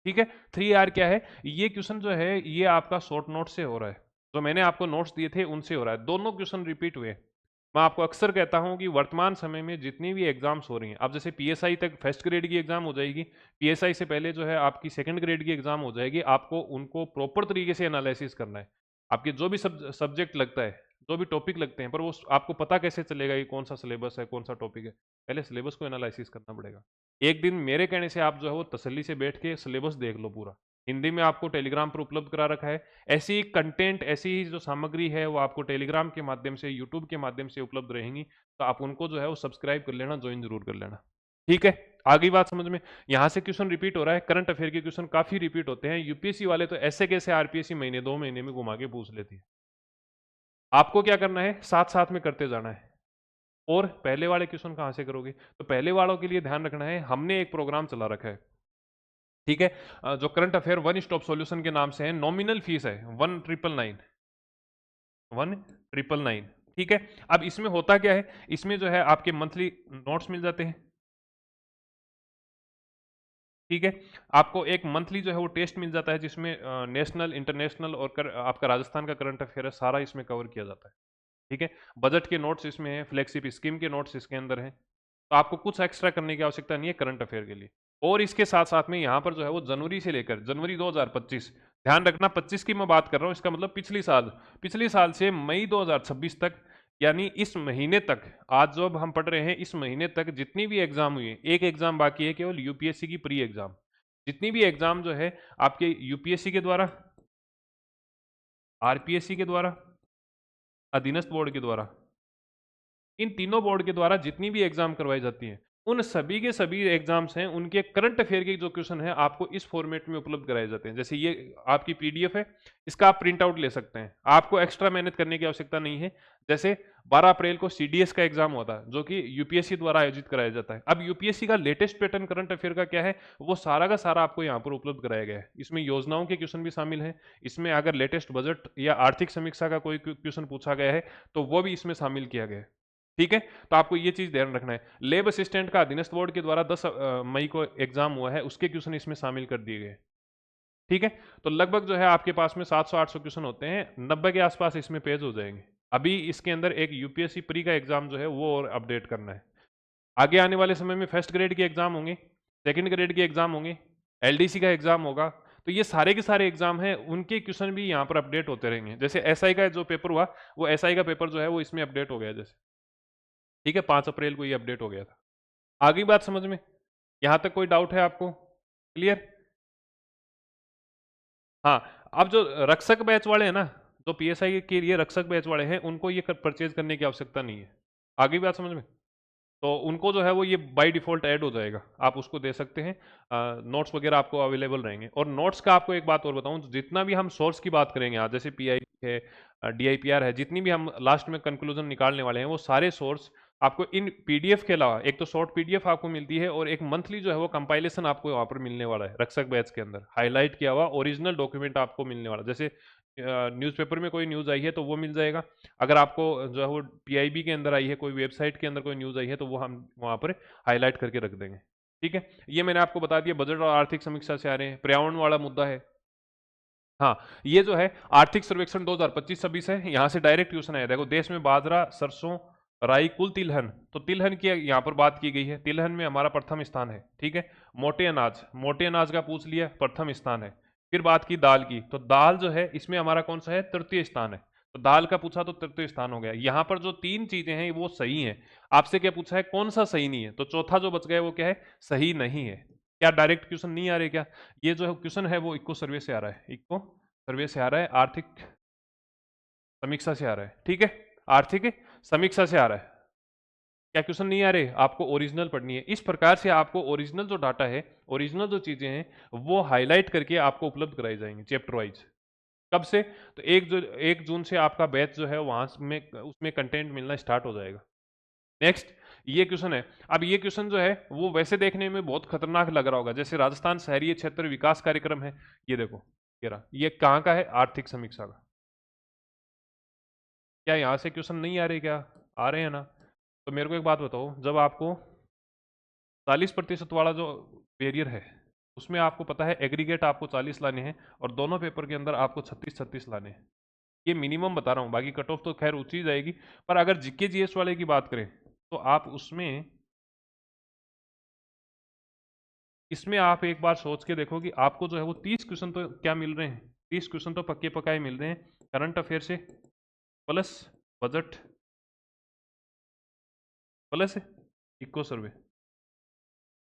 ठीक है, 3R क्या है, ये क्वेश्चन जो है ये आपका शॉर्ट नोट से हो रहा है, जो मैंने आपको नोट्स दिए थे उनसे हो रहा है। दोनों क्वेश्चन रिपीट हुए। मैं आपको अक्सर कहता हूं कि वर्तमान समय में जितनी भी एग्जाम्स हो रही हैं, अब जैसे पीएसआई तक फर्स्ट ग्रेड की एग्जाम हो जाएगी, पीएसआई से पहले जो है आपकी सेकंड ग्रेड की एग्जाम हो जाएगी, आपको उनको प्रॉपर तरीके से एनालिसिस करना है। आपके जो भी सब्जेक्ट लगता है, जो भी टॉपिक लगते हैं, पर वो आपको पता कैसे चलेगा कि कौन सा सिलेबस है, कौन सा टॉपिक है, पहले सिलेबस को एनालिसिस करना पड़ेगा। एक दिन मेरे कहने से आप जो है वो तसल्ली से बैठ के सिलेबस देख लो पूरा। हिंदी में आपको टेलीग्राम पर उपलब्ध करा रखा है। ऐसी कंटेंट, ऐसी ही जो सामग्री है वो आपको टेलीग्राम के माध्यम से, यूट्यूब के माध्यम से उपलब्ध रहेंगी, तो आप उनको जो है वो सब्सक्राइब कर लेना, ज्वाइन जरूर कर लेना। ठीक है, आगे बात समझ में। यहाँ से क्वेश्चन रिपीट हो रहा है, करंट अफेयर के क्वेश्चन काफी रिपीट होते हैं। यूपीएससी वाले तो ऐसे कैसे आरपीएससी महीने 2 महीने में घुमा के पूछ लेती है। आपको क्या करना है, साथ साथ में करते जाना है। और पहले वाले क्वेश्चन कहाँ से करोगे, तो पहले वालों के लिए ध्यान रखना है, हमने एक प्रोग्राम चला रखा है। ठीक है, जो current affair one stop solution के नाम से है, नॉमिनल फीस है 1999, 1999। ठीक है, अब इसमें होता क्या है, इसमें जो है आपके मंथली नोट्स मिल जाते हैं। ठीक है, आपको एक मंथली जो है वो टेस्ट मिल जाता है, जिसमें नेशनल, इंटरनेशनल और आपका राजस्थान का करंट अफेयर है, सारा इसमें कवर किया जाता है। ठीक है, बजट के नोट्स इसमें है, फ्लैगशिप स्कीम के नोट्स इसके अंदर हैं। तो आपको कुछ एक्स्ट्रा करने की आवश्यकता नहीं है करंट अफेयर के लिए। और इसके साथ साथ में यहाँ पर जो है वो जनवरी से लेकर जनवरी 2025, ध्यान रखना 25 की मैं बात कर रहा हूँ, इसका मतलब पिछली साल से मई 2026 तक, यानी इस महीने तक, आज जो अब हम पढ़ रहे हैं, इस महीने तक जितनी भी एग्जाम हुई है, एक एग्जाम बाकी है केवल यूपीएससी की प्री एग्जाम। जितनी भी एग्जाम जो है आपके यूपीएससी के द्वारा, आरपीएससी के द्वारा, अधीनस्थ बोर्ड के द्वारा, इन तीनों बोर्ड के द्वारा जितनी भी एग्जाम करवाई जाती हैं, उन सभी के सभी एग्जाम्स हैं, उनके करंट अफेयर के जो क्वेश्चन है आपको इस फॉर्मेट में उपलब्ध कराए जाते हैं। जैसे ये आपकी पीडीएफ है, इसका आप प्रिंट आउट ले सकते हैं, आपको एक्स्ट्रा मेहनत करने की आवश्यकता नहीं है। जैसे 12 अप्रैल को सीडीएस का एग्जाम हुआ था, जो कि यूपीएससी द्वारा आयोजित कराया जाता है। अब यूपीएससी का लेटेस्ट पैटर्न करंट अफेयर का क्या है, वो सारा का सारा आपको यहाँ पर उपलब्ध कराया गया है। इसमें योजनाओं के क्वेश्चन भी शामिल हैं, इसमें अगर लेटेस्ट बजट या आर्थिक समीक्षा का कोई क्वेश्चन पूछा गया है तो वो भी इसमें शामिल किया गया है। ठीक है, तो आपको ये चीज ध्यान रखना है। लेब असिस्टेंट का अधीनस्थ बोर्ड के द्वारा 10 मई को एग्जाम हुआ है, उसके क्वेश्चन इसमें शामिल कर दिए गए। ठीक है, तो लगभग जो है आपके पास में 700-800 क्वेश्चन होते हैं, 90 के आसपास इसमें पेज हो जाएंगे। अभी इसके अंदर एक यूपीएससी प्री का एग्जाम जो है वो और अपडेट करना है। आगे आने वाले समय में फर्स्ट ग्रेड के एग्जाम होंगे, सेकंड ग्रेड के एग्जाम होंगे, एलडीसी का एग्जाम होगा, तो ये सारे के सारे एग्जाम हैं, उनके क्वेश्चन भी यहाँ पर अपडेट होते रहेंगे। जैसे एसआई का जो पेपर हुआ, वो एसआई का पेपर जो है वो इसमें अपडेट हो गया। जैसे ठीक है, 5 अप्रैल को ये अपडेट हो गया था। आगे बात समझ में, यहां तक कोई डाउट है आपको, क्लियर? हाँ, अब जो रक्षक बैच वाले हैं ना, जो पीएसआई के लिए रक्षक बैच वाले हैं, उनको ये परचेज करने की आवश्यकता नहीं है। आगे बात समझ में, तो उनको जो है वो ये बाय डिफ़ॉल्ट ऐड हो जाएगा, आप उसको दे सकते हैं। नोट्स वगैरह आपको अवेलेबल रहेंगे। और नोट्स का आपको एक बात और बताऊं, जितना भी हम सोर्स की बात करेंगे आज, जैसे पीआई है, डीआईपीआर है, जितनी भी हम लास्ट में कंक्लूजन निकालने वाले हैं, वो सारे सोर्स आपको इन पीडीएफ के अलावा, एक तो शॉर्ट पीडीएफ आपको मिलती है, और एक मंथली जो है वो कंपाइलेशन आपको वहाँ पर मिलने वाला है रक्षक बैच के अंदर, हाईलाइट किया हुआ ओरिजिनल डॉक्यूमेंट आपको मिलने वाला। जैसे न्यूज़पेपर में कोई न्यूज़ आई है तो वो मिल जाएगा, अगर आपको जो है वो पीआईबी के अंदर आई है, कोई वेबसाइट के अंदर कोई न्यूज़ आई है, तो वो हम वहाँ पर हाईलाइट करके रख देंगे। ठीक है, ये मैंने आपको बता दिया। बजट और आर्थिक समीक्षा से आ रहे हैं, पर्यावरण वाला मुद्दा है। हाँ, ये जो है आर्थिक सर्वेक्षण 2025-26 है, यहाँ से डायरेक्ट क्वेश्चन आया। देखो, देश में बाजरा, सरसों, राई, कुल तिलहन, तो तिलहन की यहाँ पर बात की गई है, तिलहन में हमारा प्रथम स्थान है। ठीक है, मोटे अनाज का पूछ लिया, प्रथम स्थान है। फिर बात की दाल की, तो दाल जो है इसमें हमारा कौन सा है, तृतीय स्थान है। तो दाल का पूछा तो तृतीय स्थान हो गया। यहाँ पर जो 3 चीजें हैं वो सही हैं। आपसे क्या पूछा है, कौन सा सही नहीं है, तो चौथा जो बच गया वो क्या है, सही नहीं है। क्या डायरेक्ट क्वेश्चन नहीं आ रहे क्या? ये जो क्वेश्चन है वो इक्को सर्वे से आ रहा है, इक्को सर्वे से आ रहा है, आर्थिक समीक्षा से आ रहा है। ठीक है, आर्थिक समीक्षा से आ रहा है। क्या क्वेश्चन नहीं आ रहे? आपको ओरिजिनल पढ़नी है। इस प्रकार से आपको ओरिजिनल जो डाटा है, ओरिजिनल जो चीजें हैं, वो हाईलाइट करके आपको उपलब्ध कराई जाएंगी चैप्टर वाइज। कब से? तो 1 जून से आपका बैच जो है वहाँ में उसमें कंटेंट मिलना स्टार्ट हो जाएगा। नेक्स्ट ये क्वेश्चन है। अब ये क्वेश्चन जो है वो वैसे देखने में बहुत खतरनाक लग रहा होगा, जैसे राजस्थान शहरी क्षेत्र विकास कार्यक्रम है, ये देखो ये रहा, ये कहाँ का है? आर्थिक समीक्षा का। क्या यहाँ से क्वेश्चन नहीं आ रहे क्या? आ रहे हैं ना? तो मेरे को एक बात बताओ, जब आपको 40% वाला जो बैरियर है उसमें आपको पता है एग्रीगेट आपको 40 लाने हैं और दोनों पेपर के अंदर आपको 36-36 लाने हैं, ये मिनिमम बता रहा हूँ, बाकी कट ऑफ तो खैर ऊंची जाएगी। पर अगर जीके जीएस वाले की बात करें तो आप उसमें इसमें आप एक बार सोच के देखो कि आपको जो है वो 30 क्वेश्चन तो क्या मिल रहे हैं, 30 क्वेश्चन तो पक्के पकाए मिल रहे हैं करंट अफेयर से, प्लस बजट, प्लस इको सर्वे।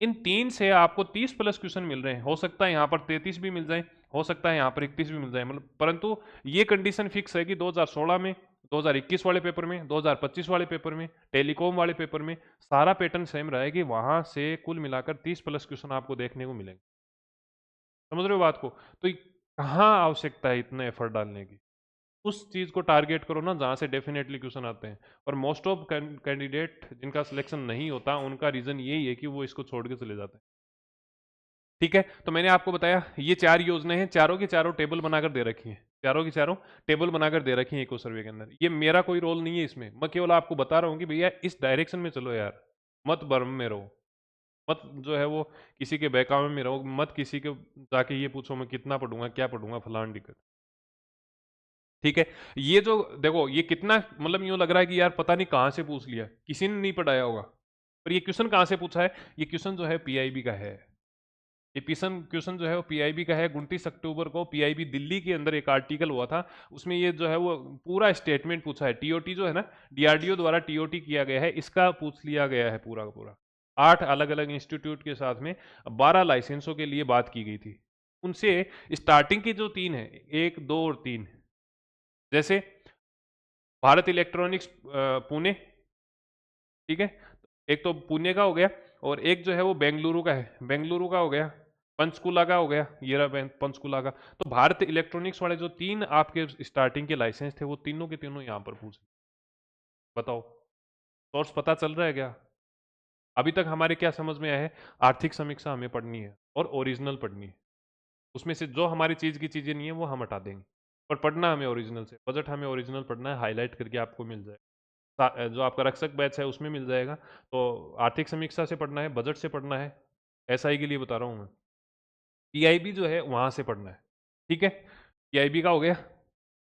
इन तीन से आपको 30 प्लस क्वेश्चन मिल रहे हैं। हो सकता है यहाँ पर 33 भी मिल जाए, हो सकता है यहाँ पर 31 भी मिल जाए, मतलब परंतु ये कंडीशन फिक्स है कि 2016 में, 2021 वाले पेपर में, 2025 वाले पेपर में, टेलीकॉम वाले पेपर में सारा पैटर्न सेम रहेगी, वहां से कुल मिलाकर 30 प्लस क्वेश्चन आपको देखने को मिलेंगे। समझ रहे हो बात को? तो कहाँ आवश्यकता है इतने एफर्ट डालने की? उस चीज को टारगेट करो ना जहां से डेफिनेटली क्वेश्चन आते हैं। और मोस्ट ऑफ कैंडिडेट जिनका सिलेक्शन नहीं होता उनका रीजन यही है कि वो इसको छोड़ के चले जाते हैं। ठीक है, तो मैंने आपको बताया ये 4 योजनाएं हैं, चारों की चारों टेबल बनाकर दे रखी हैं, चारों की चारों टेबल बनाकर दे रखी हैं इको सर्वे के अंदर। ये मेरा कोई रोल नहीं है इसमें, मैं केवल आपको बता रहा हूँ कि भैया इस डायरेक्शन में चलो यार, मत भ्रम में रहो, मत जो है वो किसी के बहकावे में रहो, मत किसी के जाके ये पूछो मैं कितना पढ़ूंगा, क्या पढ़ूंगा, फलान दिक्कत। ठीक है, ये जो देखो ये कितना मतलब यूं लग रहा है कि यार पता नहीं कहां से पूछ लिया, किसी ने नहीं पढ़ाया होगा। पर ये क्वेश्चन कहां से पूछा है? ये क्वेश्चन जो है पीआईबी का है। ये क्वेश्चन क्वेश्चन जो है वो पीआईबी का है। 29 अक्टूबर को पीआईबी दिल्ली के अंदर एक आर्टिकल हुआ था, उसमें ये जो है वो पूरा स्टेटमेंट पूछा है। टीओटी जो है ना, डीआरडीओ द्वारा टीओटी किया गया है, इसका पूछ लिया गया है पूरा का पूरा। 8 अलग अलग इंस्टीट्यूट के साथ में 12 लाइसेंसों के लिए बात की गई थी। उनसे स्टार्टिंग के जो 3 है, 1, 2 और 3, जैसे भारत इलेक्ट्रॉनिक्स पुणे, ठीक है, एक तो पुणे का हो गया, और एक जो है वो बेंगलुरु का है, बेंगलुरु का हो गया, पंचकुला का हो गया, ये रहा पंचकुला का। तो भारत इलेक्ट्रॉनिक्स वाले जो 3 आपके स्टार्टिंग के लाइसेंस थे वो तीनों के तीनों यहाँ पर पूछ, बताओ सोर्स पता चल रहा है क्या? अभी तक हमारे क्या समझ में आया है? आर्थिक समीक्षा हमें पढ़नी है और ओरिजिनल पढ़नी है, उसमें से जो हमारी चीज़ की चीज़ें नहीं है वो हम हटा देंगे, पर पढ़ना हमें ओरिजिनल से, बजट हमें ओरिजिनल पढ़ना है, हाईलाइट करके आपको मिल जाए। जो आपका रक्षक बैच है उसमें मिल जाएगा। तो आर्थिक समीक्षा से पढ़ना है, बजट से पढ़ना है, एसआई के लिए बता रहा हूँ मैं। पीआईबी जो है वहां से पढ़ना है, ठीक है, पीआईबी का हो गया।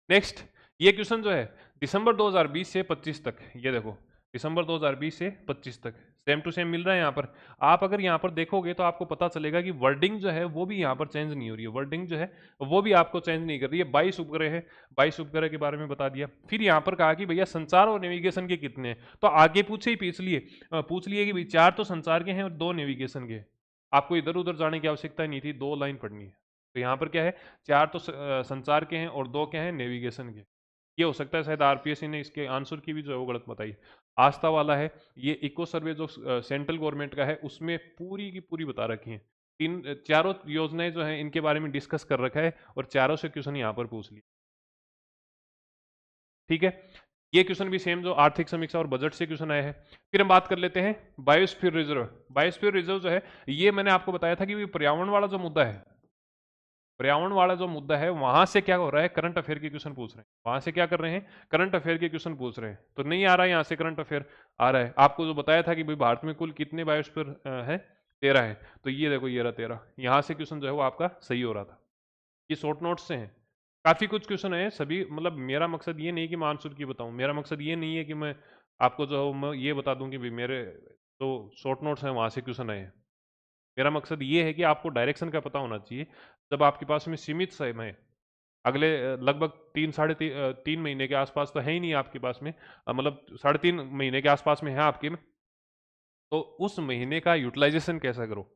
नेक्स्ट ये क्वेश्चन जो है दिसंबर 2020 से 25 तक, ये देखो दिसंबर 2020 से 25 तक सेम टू सेम मिल रहा है यहाँ पर। आप अगर यहाँ पर देखोगे तो आपको पता चलेगा कि वर्डिंग जो है वो भी यहाँ पर चेंज नहीं हो रही है, वर्डिंग जो है वो भी आपको चेंज नहीं कर रही है। 22 उपग्रह है, 22 उपग्रह के बारे में बता दिया। फिर यहाँ पर कहा कि भैया संचार और नेविगेशन के कितने हैं, तो आगे पूछे ही पूछ लिए कि भाई 4 तो संचार के हैं और 2 नेविगेशन के हैं। आपको इधर उधर जाने की आवश्यकता नहीं थी, 2 लाइन पढ़नी है। तो यहाँ पर क्या है, 4 तो संचार के हैं और 2 क्या हैं नेविगेशन के। ये हो सकता है शायद आरपीएससी ने इसके आंसर की भी जो है वो गलत बताई। आस्था वाला है, ये इको सर्वे जो सेंट्रल गवर्नमेंट का है उसमें पूरी की पूरी बता रखी है। चारों योजनाएं जो हैं इनके बारे में डिस्कस कर रखा है और चारों से क्वेश्चन यहाँ पर पूछ लिए, ठीक है। ये क्वेश्चन भी सेम जो आर्थिक समीक्षा और बजट से क्वेश्चन आए हैं। फिर हम बात कर लेते हैं बायोस्फीयर रिजर्व। बायोस्फीयर रिजर्व जो है ये मैंने आपको बताया था कि पर्यावरण वाला जो मुद्दा है, पर्यावरण वाला जो मुद्दा है वहां से क्या हो रहा है, करंट अफेयर के क्वेश्चन पूछ रहे हैं, वहां से क्या कर रहे हैं, करंट अफेयर के क्वेश्चन पूछ रहे हैं। तो नहीं आ रहा है यहाँ से करंट अफेयर, आ रहा है। आपको जो बताया था कि भाई भारत में कुल कितने बायोस्फीयर है, 13 है, तो ये देखो ये रहा 13, यहाँ से क्वेश्चन जो है वो आपका सही हो रहा था। ये शॉर्ट नोट्स से हैं, काफी कुछ क्वेश्चन है सभी, मतलब मेरा मकसद ये नहीं कि मैं आंसर की बताऊं, मेरा मकसद ये नहीं है कि मैं आपको जो मैं ये बता दूं कि भाई मेरे जो शॉर्ट नोट्स हैं वहां से क्वेश्चन आए हैं। मेरा मकसद ये है कि आपको डायरेक्शन का पता होना चाहिए। जब आपके पास में सीमित समय है, अगले लगभग 3 महीने के आसपास तो है ही नहीं आपके पास में, मतलब 3.5 महीने के आसपास में है आपके में, तो उस महीने का यूटिलाइजेशन कैसा करो।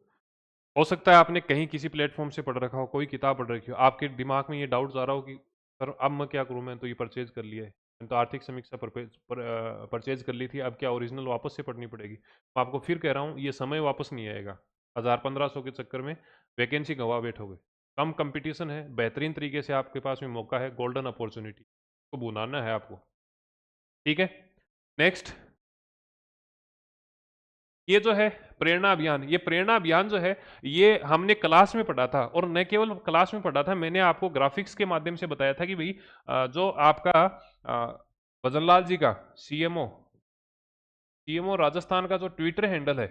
हो सकता है आपने कहीं किसी प्लेटफॉर्म से पढ़ रखा हो, कोई किताब पढ़ रखी हो, आपके दिमाग में ये डाउट आ रहा हो कि सर अब मैं क्या करूं, मैं तो ये परचेज कर लिया है, मैंने तो आर्थिक समीक्षा परचेज कर ली थी, अब क्या ओरिजिनल वापस से पढ़नी पड़ेगी। मैं आपको फिर कह रहा हूँ ये समय वापस नहीं आएगा, 1000-1500 के चक्कर में वैकेंसी गंवा बैठोगे। कम कंपटीशन है, बेहतरीन तरीके से आपके पास में मौका है, गोल्डन अपॉर्चुनिटी को बुलाना है आपको। ठीक है, नेक्स्ट ये जो है प्रेरणा अभियान, ये प्रेरणा अभियान जो है ये हमने क्लास में पढ़ा था, और न केवल क्लास में पढ़ा था, मैंने आपको ग्राफिक्स के माध्यम से बताया था कि भाई जो आपका भजनलाल जी का सीएमओ राजस्थान का जो ट्विटर हैंडल है,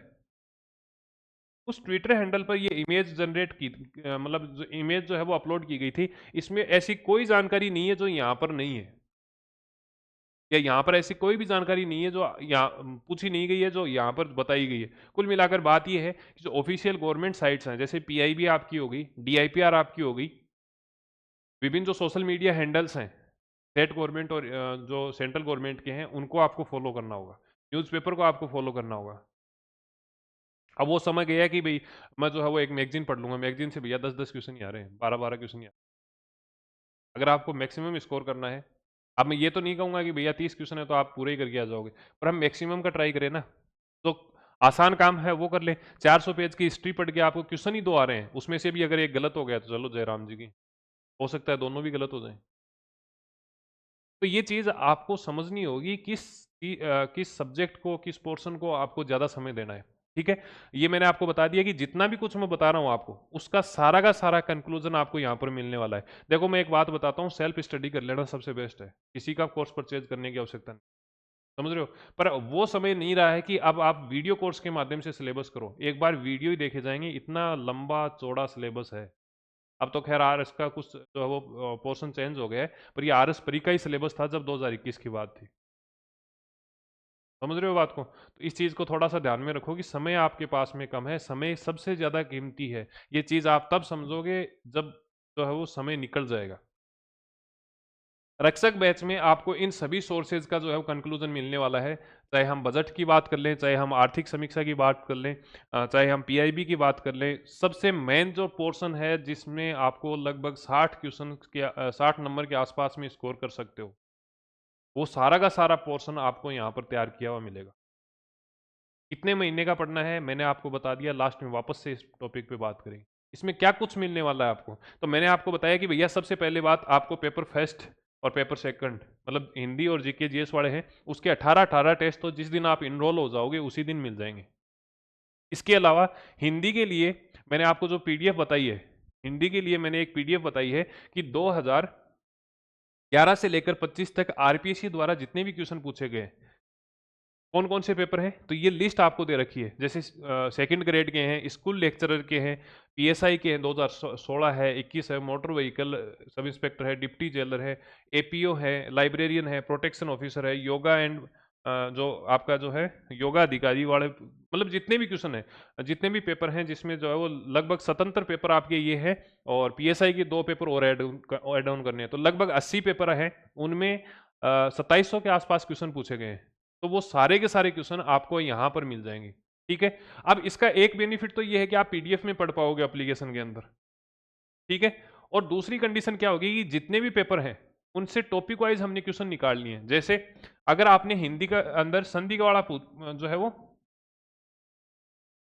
उस ट्विटर हैंडल पर ये इमेज जनरेट की, मतलब जो इमेज जो है वो अपलोड की गई थी, इसमें ऐसी कोई जानकारी नहीं है जो यहाँ पर नहीं है, या यहाँ पर ऐसी कोई भी जानकारी नहीं है जो यहाँ पूछी नहीं गई है जो यहाँ पर बताई गई है। कुल मिलाकर बात ये है कि जो ऑफिशियल गवर्नमेंट साइट्स हैं, जैसे पीआईबी आपकी हो गई, डीआईपीआर आपकी हो गई, विभिन्न जो सोशल मीडिया हैंडल्स हैं स्टेट गवर्नमेंट और जो सेंट्रल गवर्नमेंट के हैं, उनको आपको फॉलो करना होगा, न्यूज़पेपर को आपको फॉलो करना होगा। अब वो समझ गया कि भाई मैं जो है वो एक मैगजीन पढ़ लूंगा, मैगजीन से भैया 10-10 क्वेश्चन ही आ रहे हैं, 12-12 क्वेश्चन ही आ रहे हैं। अगर आपको मैक्सिमम स्कोर करना है, अब मैं ये तो नहीं कहूंगा कि भैया 30 क्वेश्चन है तो आप पूरे ही करके आ जाओगे, पर हम मैक्सिमम का ट्राई करें ना, तो आसान काम है वो कर ले। 400 पेज की हिस्ट्री पढ़ के आपको क्वेश्चन ही 2 आ रहे हैं, उसमें से भी अगर एक गलत हो गया तो चलो जयराम जी की, हो सकता है दोनों भी गलत हो जाए। तो ये चीज़ आपको समझनी होगी किस सब्जेक्ट को, किस पोर्शन को आपको ज़्यादा समय देना है। ठीक है, ये मैंने आपको बता दिया कि जितना भी कुछ मैं बता रहा हूँ आपको, उसका सारा का सारा कंक्लूजन आपको यहाँ पर मिलने वाला है। देखो मैं एक बात बताता हूँ, सेल्फ स्टडी कर लेना सबसे बेस्ट है, किसी का कोर्स परचेज करने की आवश्यकता नहीं, समझ रहे हो। पर वो समय नहीं रहा है कि अब आप वीडियो कोर्स के माध्यम से सिलेबस करो, एक बार वीडियो ही देखे जाएंगे, इतना लंबा चौड़ा सिलेबस है। अब तो खैर आर एस का कुछ जो है वो पोर्शन चेंज हो गया है, पर ये आर एस प्री का ही सिलेबस था जब 2021 की बात थी, समझ रहे हो बात को। तो इस चीज़ को थोड़ा सा ध्यान में रखो कि समय आपके पास में कम है, समय सबसे ज़्यादा कीमती है। ये चीज़ आप तब समझोगे जब जो है वो समय निकल जाएगा। रक्षक बैच में आपको इन सभी सोर्सेज का जो है वो कंक्लूजन मिलने वाला है, चाहे हम बजट की बात कर लें, चाहे हम आर्थिक समीक्षा की बात कर लें, चाहे हम पीआईबी की बात कर लें। सबसे मेन जो पोर्शन है जिसमें आपको लगभग 60 क्वेश्चन के 60 नंबर के आसपास में स्कोर कर सकते हो, वो सारा का सारा पोर्शन आपको यहाँ पर तैयार किया हुआ मिलेगा। कितने महीने का पढ़ना है मैंने आपको बता दिया, लास्ट में वापस से इस टॉपिक पे बात करेंगे। इसमें क्या कुछ मिलने वाला है आपको, तो मैंने आपको बताया कि भैया सबसे पहले बात, आपको पेपर फर्स्ट और पेपर सेकंड, मतलब हिंदी और जीके जीएस वाले हैं, उसके 18 टेस्ट तो जिस दिन आप इनरोल हो जाओगे उसी दिन मिल जाएंगे। इसके अलावा हिंदी के लिए मैंने आपको जो पीडीएफ बताई है, हिंदी के लिए मैंने एक पीडीएफ बताई है कि 2011 से लेकर 25 तक आरपीएससी द्वारा जितने भी क्वेश्चन पूछे गए, कौन कौन से पेपर हैं, तो ये लिस्ट आपको दे रखी है। जैसे सेकंड ग्रेड के हैं, स्कूल लेक्चरर के हैं, पीएसआई के हैं, 2016 है, 21 है, मोटर व्हीकल सब इंस्पेक्टर है, डिप्टी जेलर है, एपीओ है, लाइब्रेरियन है, प्रोटेक्शन ऑफिसर है, योगा एंड जो आपका जो है योगा अधिकारी वाले, मतलब जितने भी क्वेश्चन है, जितने भी पेपर हैं, जिसमें जो है वो लगभग 77 पेपर आपके ये है, और पीएसआई के 2 पेपर और ऐड ऑन करने हैं, तो लगभग 80 पेपर हैं, उनमें 2700 के आसपास क्वेश्चन पूछे गए हैं। तो वो सारे के सारे क्वेश्चन आपको यहाँ पर मिल जाएंगे। ठीक है, अब इसका एक बेनिफिट तो ये है कि आप पीडीएफ में पढ़ पाओगे एप्लीकेशन के अंदर। ठीक है, और दूसरी कंडीशन क्या होगी कि जितने भी पेपर हैं उनसे टॉपिक वाइज हमने क्वेश्चन निकाल लिए हैं। जैसे अगर आपने हिंदी का अंदर संधि का वाला जो है वो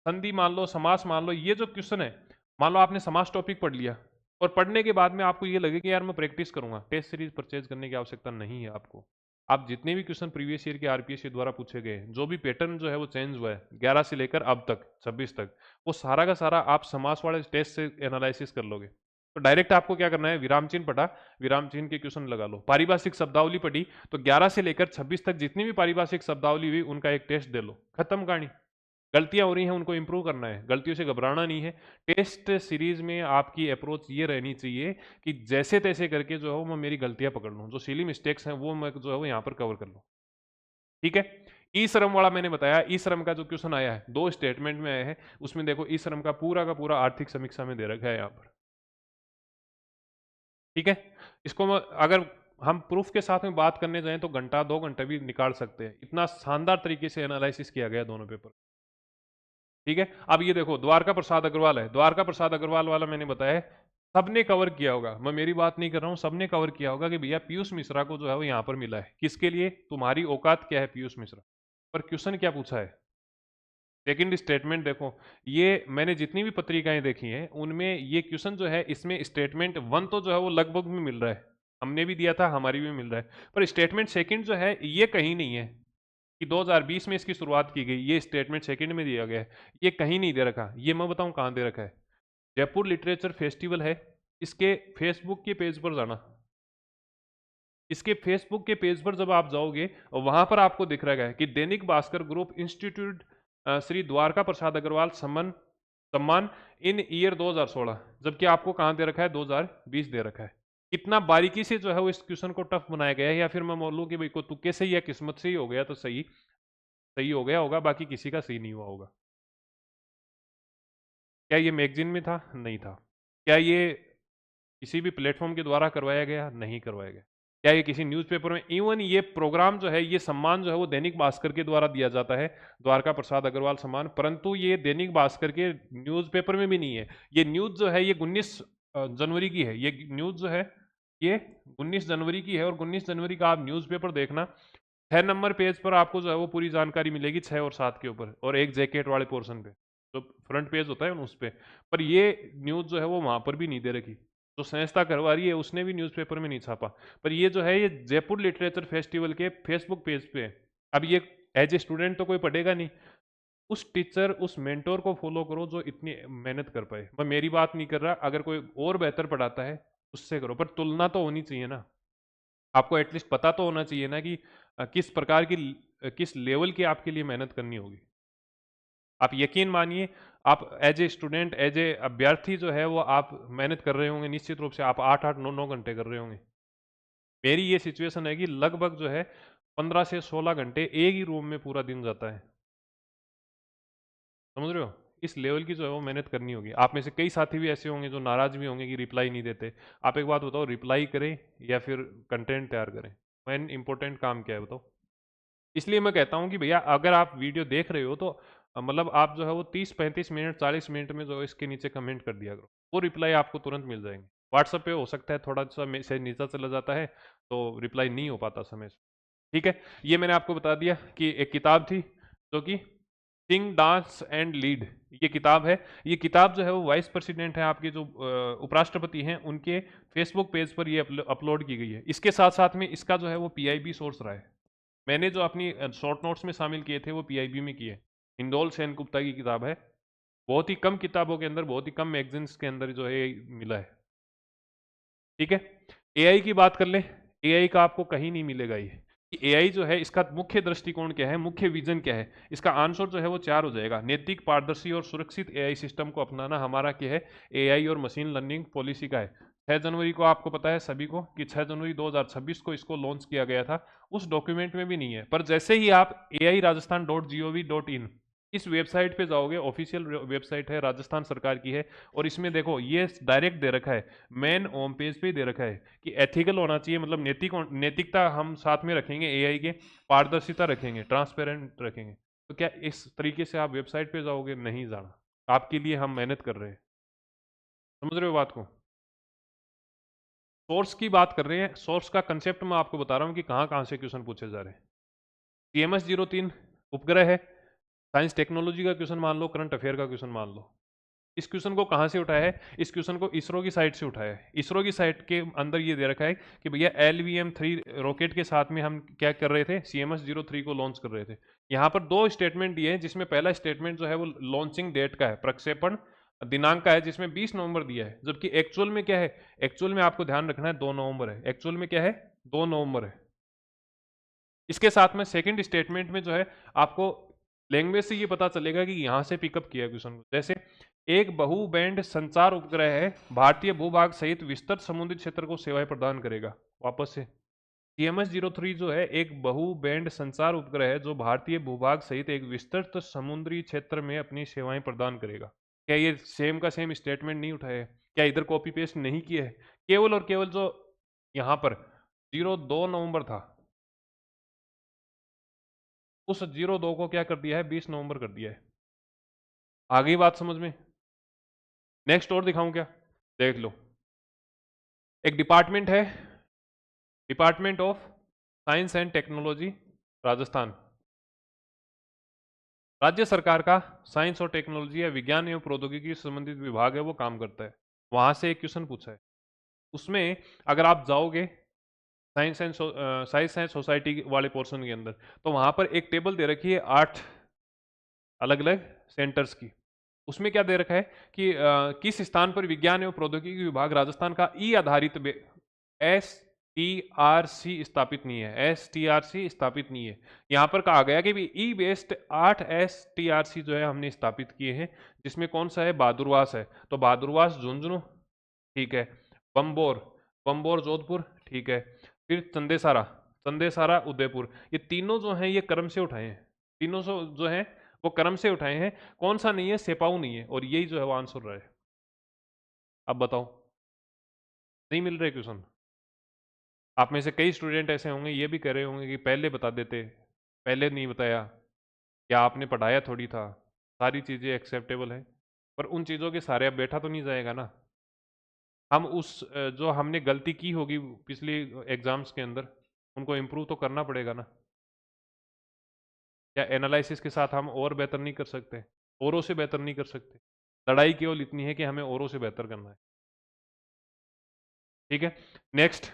संधि मान लो, समास मान लो, ये जो क्वेश्चन है, मान लो आपने समास टॉपिक पढ़ लिया, और पढ़ने के बाद में आपको ये लगे कि यार मैं प्रैक्टिस करूंगा, टेस्ट सीरीज परचेज करने की आवश्यकता नहीं है आपको। आप जितने भी क्वेश्चन प्रीवियस ईयर के आरपीएससी द्वारा पूछे गए, जो भी पैटर्न जो है वो चेंज हुआ है 11 से लेकर अब तक 26 तक, वो सारा का सारा आप समास वाले टेस्ट से एनालिसिस कर लोगे। तो डायरेक्ट आपको क्या करना है, विराम चिन्ह पढ़ा, विराम चिन्ह के क्वेश्चन लगा लो। पारिभाषिक शब्दावली पढ़ी, तो 11 से लेकर 26 तक जितनी भी पारिभाषिक शब्दावली हुई उनका एक टेस्ट दे लो, खत्म कहानी। गलतियां हो रही हैं उनको इंप्रूव करना है, गलतियों से घबराना नहीं है। टेस्ट सीरीज में आपकी अप्रोच ये रहनी चाहिए कि जैसे तैसे करके जो है मैं मेरी गलतियां पकड़ लूँ, जो सिली मिस्टेक्स हैं वो मैं जो है वो यहाँ पर कवर कर लूँ। ठीक है, ई श्रम वाला मैंने बताया, ई श्रम का जो क्वेश्चन आया है 2 स्टेटमेंट में आया है, उसमें देखो ई श्रम का पूरा आर्थिक समीक्षा में दे रखा है यहाँ पर। ठीक है, इसको अगर हम प्रूफ के साथ में बात करने जाएं तो घंटा 2 घंटे भी निकाल सकते हैं, इतना शानदार तरीके से एनालिसिस किया गया दोनों पेपर। ठीक है, अब ये देखो द्वारका प्रसाद अग्रवाल है, द्वारका प्रसाद अग्रवाल वाला मैंने बताया है, सबने कवर किया होगा, मैं मेरी बात नहीं कर रहा हूं, सबने कवर किया होगा कि भैया पीयूष मिश्रा को जो है वो यहां पर मिला है, किसके लिए, तुम्हारी औकात क्या है पीयूष मिश्रा, पर क्वेश्चन क्या पूछा है, सेकंड स्टेटमेंट देखो, ये मैंने जितनी भी पत्रिकाएं देखी हैं उनमें ये क्वेश्चन जो है, इसमें स्टेटमेंट वन तो जो है वो लगभग में मिल रहा है, हमने भी दिया था, हमारी भी मिल रहा है, पर स्टेटमेंट सेकंड जो है ये कहीं नहीं है कि 2020 में इसकी शुरुआत की गई, ये स्टेटमेंट सेकंड में दिया गया है, ये कहीं नहीं दे रखा। ये मैं बताऊं कहाँ दे रखा है? जयपुर लिटरेचर फेस्टिवल है, इसके फेसबुक के पेज पर जाना, इसके फेसबुक के पेज पर जब आप जाओगे वहां पर आपको दिख रहा है कि दैनिक भास्कर ग्रुप इंस्टीट्यूट श्री द्वारका प्रसाद अग्रवाल सम्मान सम्मान इन ईयर 2016, जबकि आपको कहां दे रखा है? 2020 दे रखा है। कितना बारीकी से जो है वो इस क्वेश्चन को टफ बनाया गया है, या फिर मैं बोलूँ कि भाई को तुक्के से ही या किस्मत से ही हो गया तो सही सही हो गया होगा, बाकी किसी का सही नहीं हुआ होगा। क्या ये मैगजीन में था? नहीं था। क्या ये किसी भी प्लेटफॉर्म के द्वारा करवाया गया? नहीं करवाया गया। क्या ये किसी न्यूज़पेपर में? इवन ये प्रोग्राम जो है, ये सम्मान जो है वो दैनिक भास्कर के द्वारा दिया जाता है, द्वारका प्रसाद अग्रवाल सम्मान, परंतु ये दैनिक भास्कर के न्यूज़पेपर में भी नहीं है। ये न्यूज़ जो है ये 19 जनवरी की है, ये न्यूज़ जो है ये 19 जनवरी की है, और 19 जनवरी का आप न्यूज़पेपर देखना, 6 नंबर पेज पर आपको जो है वो पूरी जानकारी मिलेगी, 6 और 7 के ऊपर, और एक जैकेट वाले पोर्शन पे, जो फ्रंट पेज होता है उस पे। पर ये न्यूज़ जो है वो वहां पर भी नहीं दे रखी, जो संस्था करवा रही है उसने भी न्यूज़पेपर में नहीं छापा। पर ये जो है ये जयपुर लिटरेचर फेस्टिवल के फेसबुक पेज पे है। अब ये एज ए स्टूडेंट तो कोई पढ़ेगा नहीं, उस टीचर उस मेंटोर को फॉलो करो जो इतनी मेहनत कर पाए। मैं मेरी बात नहीं कर रहा, अगर कोई और बेहतर पढ़ाता है उससे करो, पर तुलना तो होनी चाहिए ना। आपको एटलीस्ट पता तो होना चाहिए ना कि किस प्रकार की किस लेवल की आपके लिए मेहनत करनी होगी। आप यकीन मानिए, आप as a student, as a अभ्यर्थी जो है वो आप मेहनत कर रहे होंगे, निश्चित रूप से आप 8-8 9-9 घंटे कर रहे होंगे। मेरी ये सिचुएशन है कि लगभग जो है 15 से 16 घंटे एक ही रूम में पूरा दिन जाता है। समझ रहे हो? इस लेवल की जो है वो मेहनत करनी होगी। आप में से कई साथी भी ऐसे होंगे जो नाराज भी होंगे कि रिप्लाई नहीं देते। आप एक बात बताओ, रिप्लाई करें या फिर कंटेंट तैयार करें? मेन इंपॉर्टेंट काम क्या है बताओ? इसलिए मैं कहता हूँ कि भैया अगर आप वीडियो देख रहे हो तो मतलब आप जो है वो 30-35 मिनट 40 मिनट में जो है इसके नीचे कमेंट कर दिया करो, वो रिप्लाई आपको तुरंत मिल जाएंगे। व्हाट्सएप पे हो सकता है थोड़ा सा मैसेज नीचा चला जाता है तो रिप्लाई नहीं हो पाता समय से। ठीक है, ये मैंने आपको बता दिया कि एक किताब थी जो कि सिंग डांस एंड लीड, ये किताब है। ये किताब जो है वो वाइस प्रेसिडेंट है आपके जो उपराष्ट्रपति हैं उनके फेसबुक पेज पर ये अपलोड की गई है। इसके साथ साथ में इसका जो है वो पीआईबी सोर्स रहा है। मैंने जो अपनी शॉर्ट नोट्स में शामिल किए थे वो पीआईबी में किए। हिंडोल सेन गुप्ता की किताब है, बहुत ही कम किताबों के अंदर, बहुत ही कम मैगजीन्स के अंदर जो है मिला है। ठीक है, एआई की बात कर ले, एआई का आपको कहीं नहीं मिलेगा ये कि एआई जो है इसका मुख्य दृष्टिकोण क्या है, मुख्य विजन क्या है। इसका आंसर जो है वो 4 हो जाएगा। नैतिक, पारदर्शी और सुरक्षित एआई सिस्टम को अपनाना हमारा क्या है, एआई और मशीन लर्निंग पॉलिसी का है। 6 जनवरी को आपको पता है सभी को कि 6 जनवरी 2026 को इसको लॉन्च किया गया था। उस डॉक्यूमेंट में भी नहीं है, पर जैसे ही आप AI rajasthan.gov.in इस वेबसाइट पे जाओगे, ऑफिशियल वेबसाइट है, राजस्थान सरकार की है, और इसमें देखो ये डायरेक्ट दे रखा है, मेन होम पेज पे दे रखा है कि एथिकल होना चाहिए, मतलब नैतिकता हम साथ में रखेंगे एआई के, पारदर्शिता रखेंगे, ट्रांसपेरेंट रखेंगे। तो क्या इस तरीके से आप वेबसाइट पे जाओगे? नहीं जाना। आपके लिए हम मेहनत कर रहे हैं। समझ रहे हो बात को? सोर्स की बात कर रहे हैं, सोर्स का कंसेप्ट मैं आपको बता रहा हूँ कि कहाँ कहाँ से क्वेश्चन पूछे जा रहे हैं। CMS-03 उपग्रह है, साइंस टेक्नोलॉजी का क्वेश्चन मान लो, करंट अफेयर का क्वेश्चन मान लो। इस क्वेश्चन को कहाँ से उठाया है? इस क्वेश्चन को इसरो की साइट से उठाया है। इसरो की साइट के अंदर ये दे रखा है कि भैया LVM-3 रॉकेट के साथ में हम क्या कर रहे थे, CMS-03 को लॉन्च कर रहे थे। यहाँ पर 2 स्टेटमेंट दिए हैं, जिसमें पहला स्टेटमेंट जो है वो लॉन्चिंग डेट का है, प्रक्षेपण दिनांक का है, जिसमें 20 नवंबर दिया है, जबकि एक्चुअल में क्या है, एक्चुअल में आपको ध्यान रखना है 2 नवंबर है। एक्चुअल में क्या है? 2 नवंबर है। इसके साथ में सेकंड स्टेटमेंट में जो है आपको लैंग्वेज से ये पता चलेगा कि यहाँ से पिकअप किया क्वेश्चन को। जैसे एक बहु बैंड संचार उपग्रह है, भारतीय भूभाग सहित विस्तृत समुद्री क्षेत्र को सेवाएं प्रदान करेगा। वापस से, CMS-03 जो है एक बहु बैंड संचार उपग्रह है जो भारतीय भूभाग सहित एक विस्तृत समुद्री क्षेत्र में अपनी सेवाएं प्रदान करेगा। क्या ये सेम का सेम स्टेटमेंट नहीं उठाया है? क्या इधर कॉपी पेस्ट नहीं किया है? केवल और केवल जो यहाँ पर 02 नवंबर था, उस 02 को क्या कर दिया है, 20 नवंबर कर दिया है। आ गई बात समझ में? नेक्स्ट और दिखाऊं क्या? देख लो, एक डिपार्टमेंट है, department of science and technology, Rajasthan. राज्य सरकार का साइंस और टेक्नोलॉजी या विज्ञान एवं प्रौद्योगिकी से संबंधित विभाग है, वो काम करता है। वहां से एक क्वेश्चन पूछा है। उसमें अगर आप जाओगे साइंस एंड सोसाइटी वाले पोर्शन के अंदर, तो वहां पर एक टेबल दे रखी है 8 अलग अलग सेंटर्स की। उसमें क्या दे रखा है कि किस स्थान पर विज्ञान एवं प्रौद्योगिकी विभाग राजस्थान का ई आधारित STRC स्थापित नहीं है। STRC स्थापित नहीं है। यहां पर कहा गया कि ई बेस्ड 8 STRC जो है हमने स्थापित किए हैं, जिसमें कौन सा है, बहादुरवास है। तो बहादुरवास झुंझुनू, ठीक है। बम्बोर, बम्बोर जोधपुर, ठीक है। फिर चंदेसारा, चंदेसारा उदयपुर। ये तीनों जो हैं ये क्रम से उठाए हैं। तीनों जो हैं वो क्रम से उठाए हैं। कौन सा नहीं है, सेपाऊ नहीं है। और यही जो है वो आंसर रहा है। अब बताओ, नहीं मिल रहे क्वेश्चन? आप में से कई स्टूडेंट ऐसे होंगे ये भी कह रहे होंगे कि पहले बता देते, पहले नहीं बताया, या आपने पढ़ाया थोड़ी था। सारी चीज़ें एक्सेप्टेबल है, पर उन चीज़ों के सारे अब बैठा तो नहीं जाएगा ना। हम उस जो हमने गलती की होगी पिछले एग्जाम्स के अंदर, उनको इम्प्रूव तो करना पड़ेगा ना। क्या एनालिसिस के साथ हम और बेहतर नहीं कर सकते? औरों से बेहतर नहीं कर सकते? लड़ाई केवल इतनी है कि हमें औरों से बेहतर करना है। ठीक है, नेक्स्ट।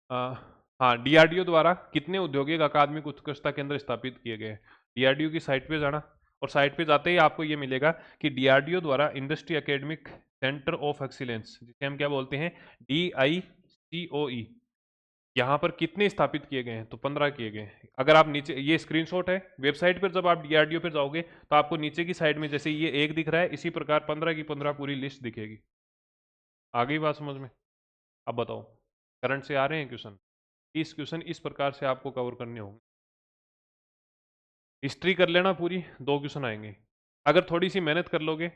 हाँ, डीआरडीओ द्वारा कितने औद्योगिक अकादमिक उत्कृष्टता केंद्र स्थापित किए गए? डीआरडीओ की साइट पे जाना, और साइट पे जाते ही आपको ये मिलेगा कि डीआरडीओ द्वारा industry academic centre of excellence, जिसे हम क्या बोलते हैं, DICOE, यहाँ पर कितने स्थापित किए गए हैं? तो 15 किए गए हैं। अगर आप नीचे, ये स्क्रीनशॉट है, वेबसाइट पर जब आप डीआरडीओ पर जाओगे तो आपको नीचे की साइड में जैसे ये एक दिख रहा है, इसी प्रकार 15 की 15 पूरी लिस्ट दिखेगी। आ गई बात समझ में? अब बताओ, करंट से आ रहे हैं क्वेश्चन? 30 क्वेश्चन इस प्रकार से आपको कवर करने होंगे। हिस्ट्री कर लेना पूरी, 2 क्वेश्चन आएंगे। अगर थोड़ी सी मेहनत कर लोगे,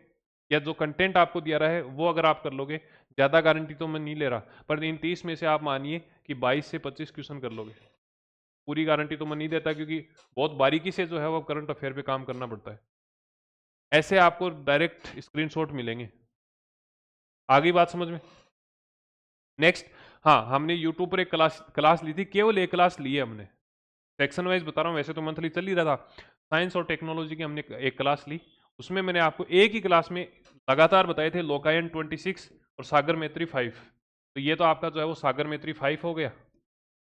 या जो कंटेंट आपको दिया रहा है वो अगर आप कर लोगे, ज़्यादा गारंटी तो मैं नहीं ले रहा, पर इन 30 में से आप मानिए कि 22 से 25 क्वेश्चन कर लोगे। पूरी गारंटी तो मैं नहीं देता, क्योंकि बहुत बारीकी से जो है वो करंट अफेयर पे काम करना पड़ता है। ऐसे आपको डायरेक्ट स्क्रीनशॉट मिलेंगे। आ गई बात समझ में? नेक्स्ट, हाँ, हमने यूट्यूब पर एक क्लास ली थी, केवल एक क्लास ली है हमने। सेक्शन वाइज बता रहा हूँ, वैसे तो मंथली चल ही रहा था। साइंस और टेक्नोलॉजी की हमने एक क्लास ली। उसमें मैंने आपको एक ही क्लास में लगातार बताए थे लोकायन 26 और सागर मैत्री 5। तो ये तो आपका जो है वो सागर मैत्री 5 हो गया,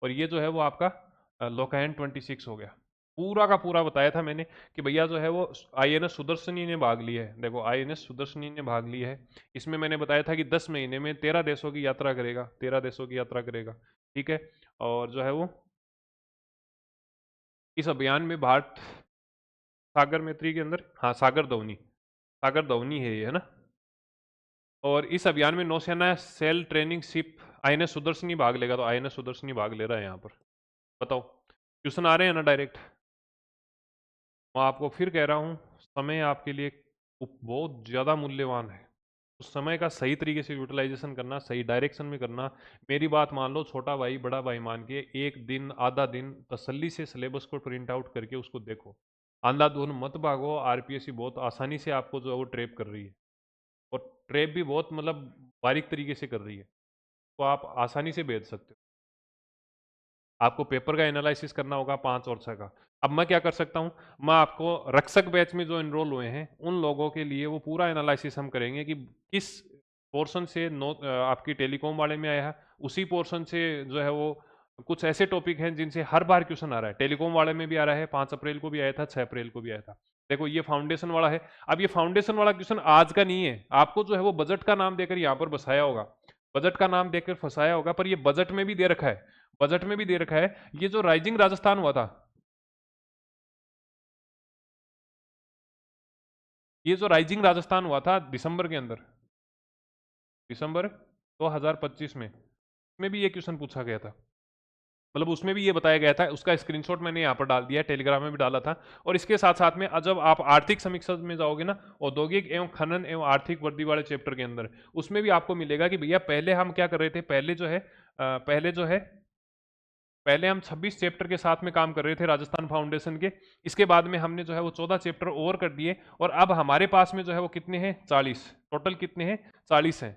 और ये जो है वो आपका लोकायन 26 हो गया। पूरा का पूरा बताया था मैंने कि भैया जो है वो INS सुदर्शनी ने भाग लिया है। देखो, INS सुदर्शनी ने भाग लिया है। इसमें मैंने बताया था कि 10 महीने में 13 देशों की यात्रा करेगा, 13 देशों की यात्रा करेगा। ठीक है, और जो है वो इस अभियान में भारत, सागर मैत्री के अंदर, हाँ, सागर धवनी, सागर धवनी है ये, है ना। और इस अभियान में नौसेना cell training ship INS Sudarshani भाग लेगा। तो INS सुदर्शनी भाग ले रहा है यहाँ पर। बताओ, क्वेश्चन आ रहे हैं ना डायरेक्ट? मैं आपको फिर कह रहा हूँ, समय आपके लिए बहुत ज़्यादा मूल्यवान है। उस समय का सही तरीके से यूटिलाइजेशन करना, सही डायरेक्शन में करना। मेरी बात मान लो, छोटा भाई बड़ा भाई मान के एक दिन आधा दिन तसल्ली से सिलेबस को प्रिंट आउट करके उसको देखो। अंधाधुन मत भागो। RPSC बहुत आसानी से आपको जो है वो ट्रैप कर रही है, और ट्रैप भी बहुत मतलब बारीक तरीके से कर रही है, तो आप आसानी से भेज सकते हो। आपको पेपर का एनालिसिस करना होगा 5 और 6 का। अब मैं क्या कर सकता हूं, मैं आपको रक्षक बैच में जो एनरोल हुए हैं उन लोगों के लिए वो पूरा एनालिसिस हम करेंगे कि किस पोर्शन से आपकी टेलीकॉम वाले में आया है, उसी पोर्शन से जो है वो कुछ ऐसे टॉपिक हैं जिनसे हर बार क्वेश्चन आ रहा है। टेलीकॉम वाले में भी आ रहा है, 5 अप्रैल को भी आया था, 6 अप्रैल को भी आया था। देखो, ये फाउंडेशन वाला है। अब ये फाउंडेशन वाला क्वेश्चन आज का नहीं है, आपको जो है वो बजट का नाम देकर यहाँ पर बसाया होगा, बजट का नाम देकर फंसाया होगा, पर ये बजट में भी दे रखा है, बजट में भी दे रखा है। ये जो राइजिंग राजस्थान हुआ था, ये जो राइजिंग राजस्थान हुआ था दिसंबर के अंदर, दिसंबर 2025 में भी ये क्वेश्चन पूछा गया था। मतलब उसमें भी ये बताया गया था, उसका स्क्रीनशॉट मैंने यहाँ पर डाल दिया, टेलीग्राम में भी डाला था। और इसके साथ साथ में जब आप आर्थिक समीक्षा में जाओगे ना, औद्योगिक एवं खनन एवं आर्थिक वृद्धि वाले चैप्टर के अंदर, उसमें भी आपको मिलेगा कि भैया पहले हम क्या कर रहे थे। पहले हम 26 चैप्टर के साथ में काम कर रहे थे राजस्थान फाउंडेशन के। इसके बाद में हमने जो है वो 14 चैप्टर और कर दिए, और अब हमारे पास में जो है वो कितने हैं, 40। टोटल कितने हैं, 40 हैं।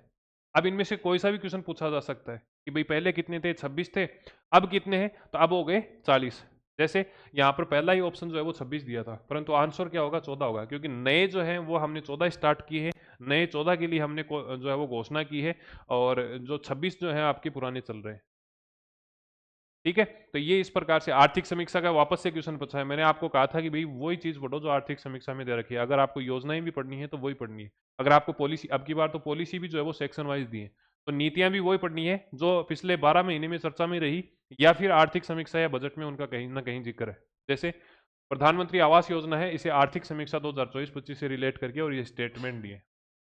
अब इनमें से कोई सा भी क्वेश्चन पूछा जा सकता है कि भाई पहले कितने थे, 26 थे, अब कितने हैं, तो अब हो गए 40। जैसे यहाँ पर पहला ही ऑप्शन जो है वो 26 दिया था, परंतु आंसर क्या होगा, 14 होगा, क्योंकि नए जो हैं वो हमने 14 स्टार्ट किए हैं, नए 14 के लिए हमने जो है वो घोषणा की है, और जो 26 जो है आपके पुराने चल रहे हैं। ठीक है, तो ये इस प्रकार से आर्थिक समीक्षा का वापस से क्वेश्चन पूछा है। मैंने आपको कहा था कि भाई वही चीज पढ़ो जो आर्थिक समीक्षा में दे रखी है। अगर आपको योजनाएं भी पढ़नी है तो वही पढ़नी है। अगर आपको पॉलिसी, अब की बार तो पॉलिसी भी जो है वो सेक्शन वाइज दी है, तो नीतियां भी वही पढ़नी है जो पिछले 12 महीने में चर्चा में रही, या फिर आर्थिक समीक्षा या बजट में उनका कहीं ना कहीं जिक्र है। जैसे प्रधानमंत्री आवास योजना है, इसे आर्थिक समीक्षा 2024-25 से रिलेट करके और ये स्टेटमेंट दिए।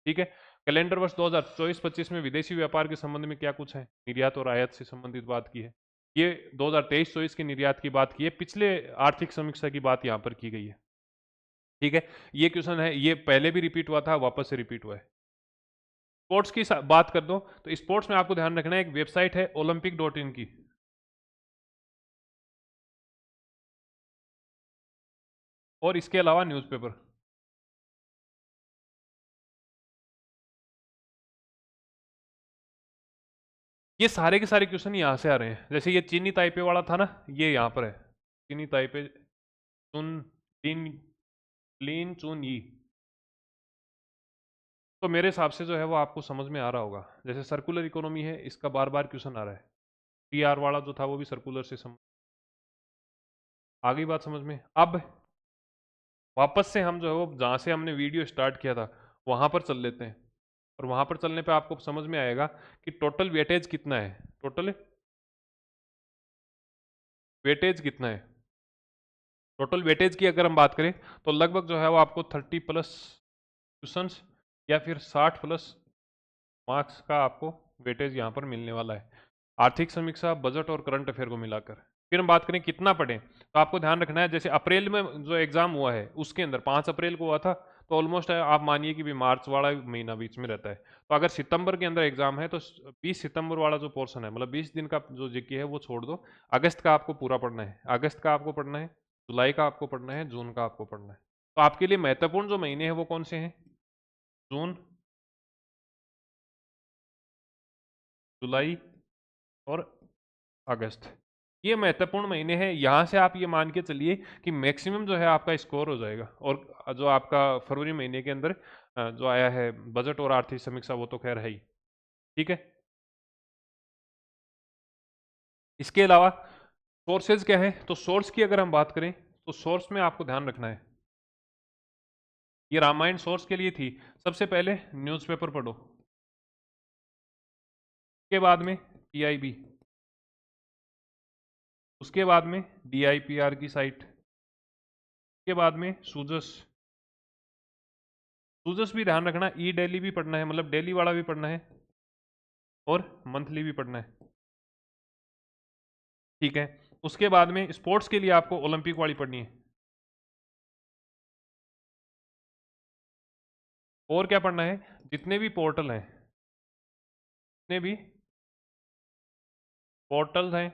ठीक है, कैलेंडर वर्ष 2024-25 में विदेशी व्यापार के संबंध में क्या कुछ है, निर्यात और आयात से संबंधित बात की है। ये 2023-24 के निर्यात की बात की है, पिछले आर्थिक समीक्षा की बात यहाँ पर की गई है। ठीक है, ये क्वेश्चन है, ये पहले भी रिपीट हुआ था, वापस से रिपीट हुआ है। स्पोर्ट्स की बात कर दो तो स्पोर्ट्स में आपको ध्यान रखना है, एक वेबसाइट है ओलंपिक.इन की, और इसके अलावा न्यूज़पेपर। ये सारे के सारे क्वेश्चन यहाँ से आ रहे हैं। जैसे ये चीनी ताइपे वाला था ना, ये यहाँ पर है, चीनी ताइपे चुन लीन लीन चुन ई। तो मेरे हिसाब से जो है वो आपको समझ में आ रहा होगा। जैसे सर्कुलर इकोनॉमी है, इसका बार बार क्वेश्चन आ रहा है। पीआर वाला जो था वो भी सर्कुलर से आ गई बात समझ में। अब वापस से हम जो है वो जहाँ से हमने वीडियो स्टार्ट किया था वहाँ पर चल लेते हैं, और वहाँ पर चलने पे आपको समझ में आएगा कि टोटल वेटेज कितना है। टोटल वेटेज कितना है, टोटल वेटेज की अगर हम बात करें तो लगभग जो है वो आपको 30+ क्वेश्चंस या फिर 60+ मार्क्स का आपको वेटेज यहाँ पर मिलने वाला है, आर्थिक समीक्षा, बजट और करंट अफेयर को मिलाकर। फिर हम बात करें कितना पढ़ें, तो आपको ध्यान रखना है, जैसे अप्रैल में जो एग्जाम हुआ है उसके अंदर 5 अप्रैल को हुआ था, तो ऑलमोस्ट आप मानिए कि भी मार्च वाला महीना बीच में रहता है। तो अगर सितंबर के अंदर एग्जाम है तो 20 सितंबर वाला जो पोर्शन है, मतलब 20 दिन का जो जीके है वो छोड़ दो, अगस्त का आपको पूरा पढ़ना है, अगस्त का आपको पढ़ना है, जुलाई का आपको पढ़ना है, जून का आपको पढ़ना है। तो आपके लिए महत्वपूर्ण जो महीने हैं वो कौन से हैं, जून, जुलाई और अगस्त, ये महत्वपूर्ण महीने हैं। यहाँ से आप ये मान के चलिए कि मैक्सिमम जो है आपका स्कोर हो जाएगा, और जो आपका फरवरी महीने के अंदर जो आया है बजट और आर्थिक समीक्षा वो तो खैर है ही। ठीक है, इसके अलावा सोर्सेज क्या है, तो सोर्स की अगर हम बात करें तो सोर्स में आपको ध्यान रखना है, ये रामायण सोर्स के लिए थी। सबसे पहले न्यूज़पेपर पढ़ो, उसके बाद में पीआईबी, उसके बाद में डीआईपीआर की साइट, उसके बाद में सूजस। सूजस भी ध्यान रखना, ई डेली भी पढ़ना है, मतलब डेली वाला भी पढ़ना है और मंथली भी पढ़ना है। ठीक है, उसके बाद में स्पोर्ट्स के लिए आपको ओलंपिक वाली पढ़नी है, और क्या पढ़ना है, जितने भी पोर्टल हैं, जितने भी पोर्टल्स हैं,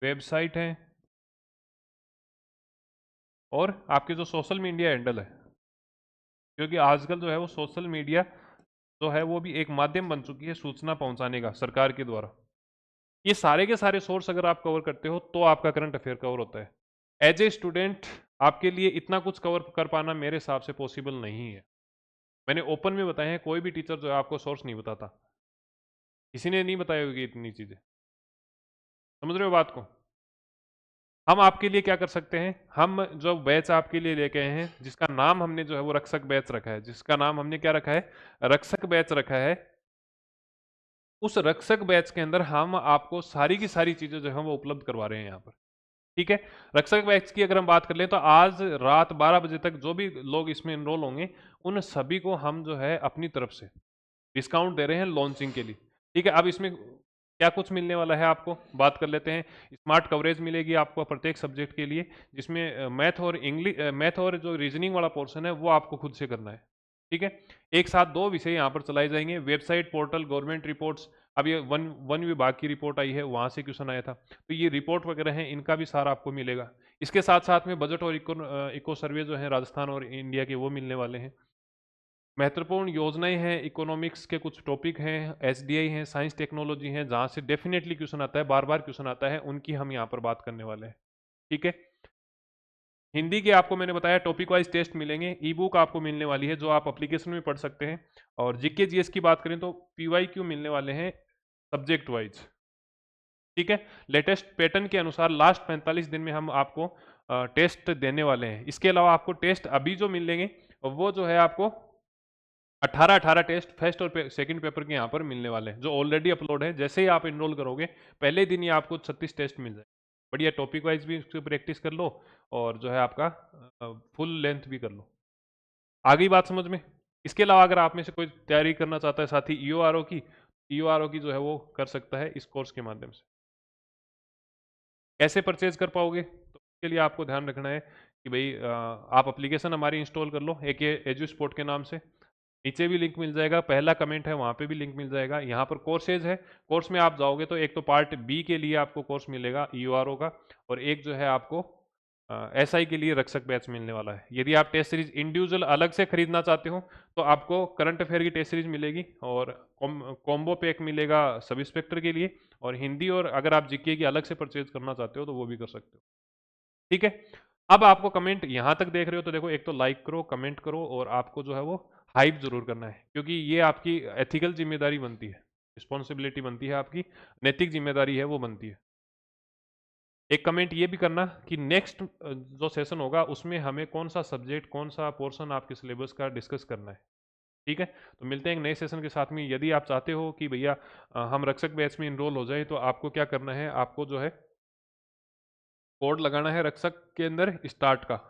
वेबसाइट हैं, और आपके जो सोशल मीडिया हैंडल है, क्योंकि आजकल जो है वो सोशल मीडिया जो है वो भी एक माध्यम बन चुकी है सूचना पहुंचाने का सरकार के द्वारा। ये सारे के सारे सोर्स अगर आप कवर करते हो तो आपका करंट अफेयर कवर होता है। एज ए स्टूडेंट आपके लिए इतना कुछ कवर कर पाना मेरे हिसाब से पॉसिबल नहीं है। मैंने ओपन में बताया है, कोई भी टीचर जो है आपको सोर्स नहीं बताता, किसी ने नहीं बताई होगी इतनी चीजें। समझ रहे हो बात को। हम आपके लिए क्या कर सकते हैं, हम जो बैच आपके लिए लेके आए हैं, जिसका नाम हमने जो है वो रक्षक बैच रखा है, जिसका नाम हमने क्या रखा है, रक्षक बैच रखा है। उस रक्षक बैच के अंदर हम आपको सारी की सारी चीजें जो है वो उपलब्ध करवा रहे हैं यहाँ पर। ठीक है, रक्षक बैच की अगर हम बात कर लें तो आज रात 12 बजे तक जो भी लोग इसमें इनरोल होंगे उन सभी को हम जो है अपनी तरफ से डिस्काउंट दे रहे हैं लॉन्चिंग के लिए। ठीक है, अब इसमें क्या कुछ मिलने वाला है आपको बात कर लेते हैं। स्मार्ट कवरेज मिलेगी आपको प्रत्येक सब्जेक्ट के लिए, जिसमें मैथ और इंग्लिश, मैथ और जो रीजनिंग वाला पोर्शन है वो आपको खुद से करना है। ठीक है, एक साथ 2 विषय यहाँ पर चलाए जाएंगे, वेबसाइट, पोर्टल, गवर्नमेंट रिपोर्ट्स। अब ये वन विभाग की रिपोर्ट आई है, वहाँ से क्वेश्चन आया था, तो ये रिपोर्ट वगैरह है, इनका भी सारा आपको मिलेगा। इसके साथ साथ में बजट और इको सर्वे जो है राजस्थान और इंडिया के वो मिलने वाले हैं। महत्वपूर्ण योजनाएं हैं, इकोनॉमिक्स के कुछ टॉपिक हैं, एसडीआई हैं, साइंस टेक्नोलॉजी हैं, जहाँ से डेफिनेटली क्वेश्चन आता है, बार बार क्वेश्चन आता है, उनकी हम यहाँ पर बात करने वाले हैं। ठीक है। हिंदी के आपको मैंने बताया टॉपिक वाइज टेस्ट मिलेंगे, ई बुक आपको मिलने वाली है जो आप एप्लीकेशन में पढ़ सकते हैं, और जीके जीएस की बात करें तो पीवाईक्यू मिलने वाले हैं सब्जेक्ट वाइज। ठीक है। लेटेस्ट पैटर्न के अनुसार लास्ट 45 दिन में हम आपको टेस्ट देने वाले हैं। इसके अलावा आपको टेस्ट अभी जो मिलेंगे वो जो है आपको 18 टेस्ट फर्स्ट और सेकंड पेपर के यहाँ पर मिलने वाले हैं, जो ऑलरेडी अपलोड है। जैसे ही आप इनरोल करोगे पहले दिन ही आपको 36 टेस्ट मिल जाए। बढ़िया, टॉपिक वाइज भी उसकी प्रैक्टिस कर लो और जो है आपका फुल लेंथ भी कर लो। आगे बात समझ में। इसके अलावा अगर आप में से कोई तैयारी करना चाहता है साथी ईओआरओ की जो है वो कर सकता है इस कोर्स के माध्यम से। कैसे परचेज कर पाओगे, तो इसके लिए आपको ध्यान रखना है कि भाई आप एप्लीकेशन हमारी इंस्टॉल कर लो एक एजू स्पोर्ट के नाम से। नीचे भी लिंक मिल जाएगा, पहला कमेंट है वहाँ पे भी लिंक मिल जाएगा। यहाँ पर कोर्सेज है, कोर्स में आप जाओगे तो एक तो पार्ट बी के लिए आपको कोर्स मिलेगा ईओआरओ का, और एक जो है आपको एसआई के लिए रक्षक बैच मिलने वाला है। यदि आप टेस्ट सीरीज इंडिविजुअल अलग से खरीदना चाहते हो तो आपको करंट अफेयर की टेस्ट सीरीज मिलेगी, और कॉम्बो पैक मिलेगा सब इंस्पेक्टर के लिए, और हिंदी, और अगर आप जीके की अलग से परचेज करना चाहते हो तो वो भी कर सकते हो। ठीक है। अब आपको कमेंट यहाँ तक देख रहे हो तो देखो, एक तो लाइक करो, कमेंट करो, और आपको जो है वो हाइप जरूर करना है, क्योंकि ये आपकी एथिकल जिम्मेदारी बनती है, रिस्पॉन्सिबिलिटी बनती है, आपकी नैतिक जिम्मेदारी है वो बनती है। एक कमेंट ये भी करना कि नेक्स्ट जो सेशन होगा उसमें हमें कौन सा सब्जेक्ट, कौन सा पोर्शन आपके सिलेबस का डिस्कस करना है। ठीक है। तो मिलते हैं एक नए सेशन के साथ में। यदि आप चाहते हो कि भैया हम रक्षक बैच में इनरोल हो जाए, तो आपको क्या करना है, आपको जो है कोड लगाना है रक्षक के अंदर स्टार्ट का।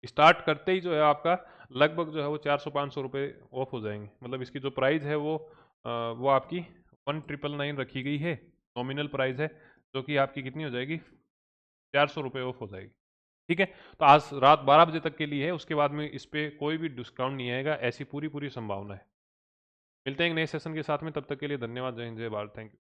स्टार्ट करते ही जो है आपका लगभग जो है वो 400-500 रुपये ऑफ हो जाएंगे। मतलब इसकी जो प्राइस है वो आपकी 1999 रखी गई है, नॉमिनल प्राइस है, जो कि आपकी कितनी हो जाएगी, 400 रुपये ऑफ हो जाएगी। ठीक है। तो आज रात 12 बजे तक के लिए है, उसके बाद में इस पर कोई भी डिस्काउंट नहीं आएगा, ऐसी पूरी संभावना है। मिलते हैं एक नए सेशन के साथ में, तब तक के लिए धन्यवाद। जय हिंद, जय भारत, थैंक यू।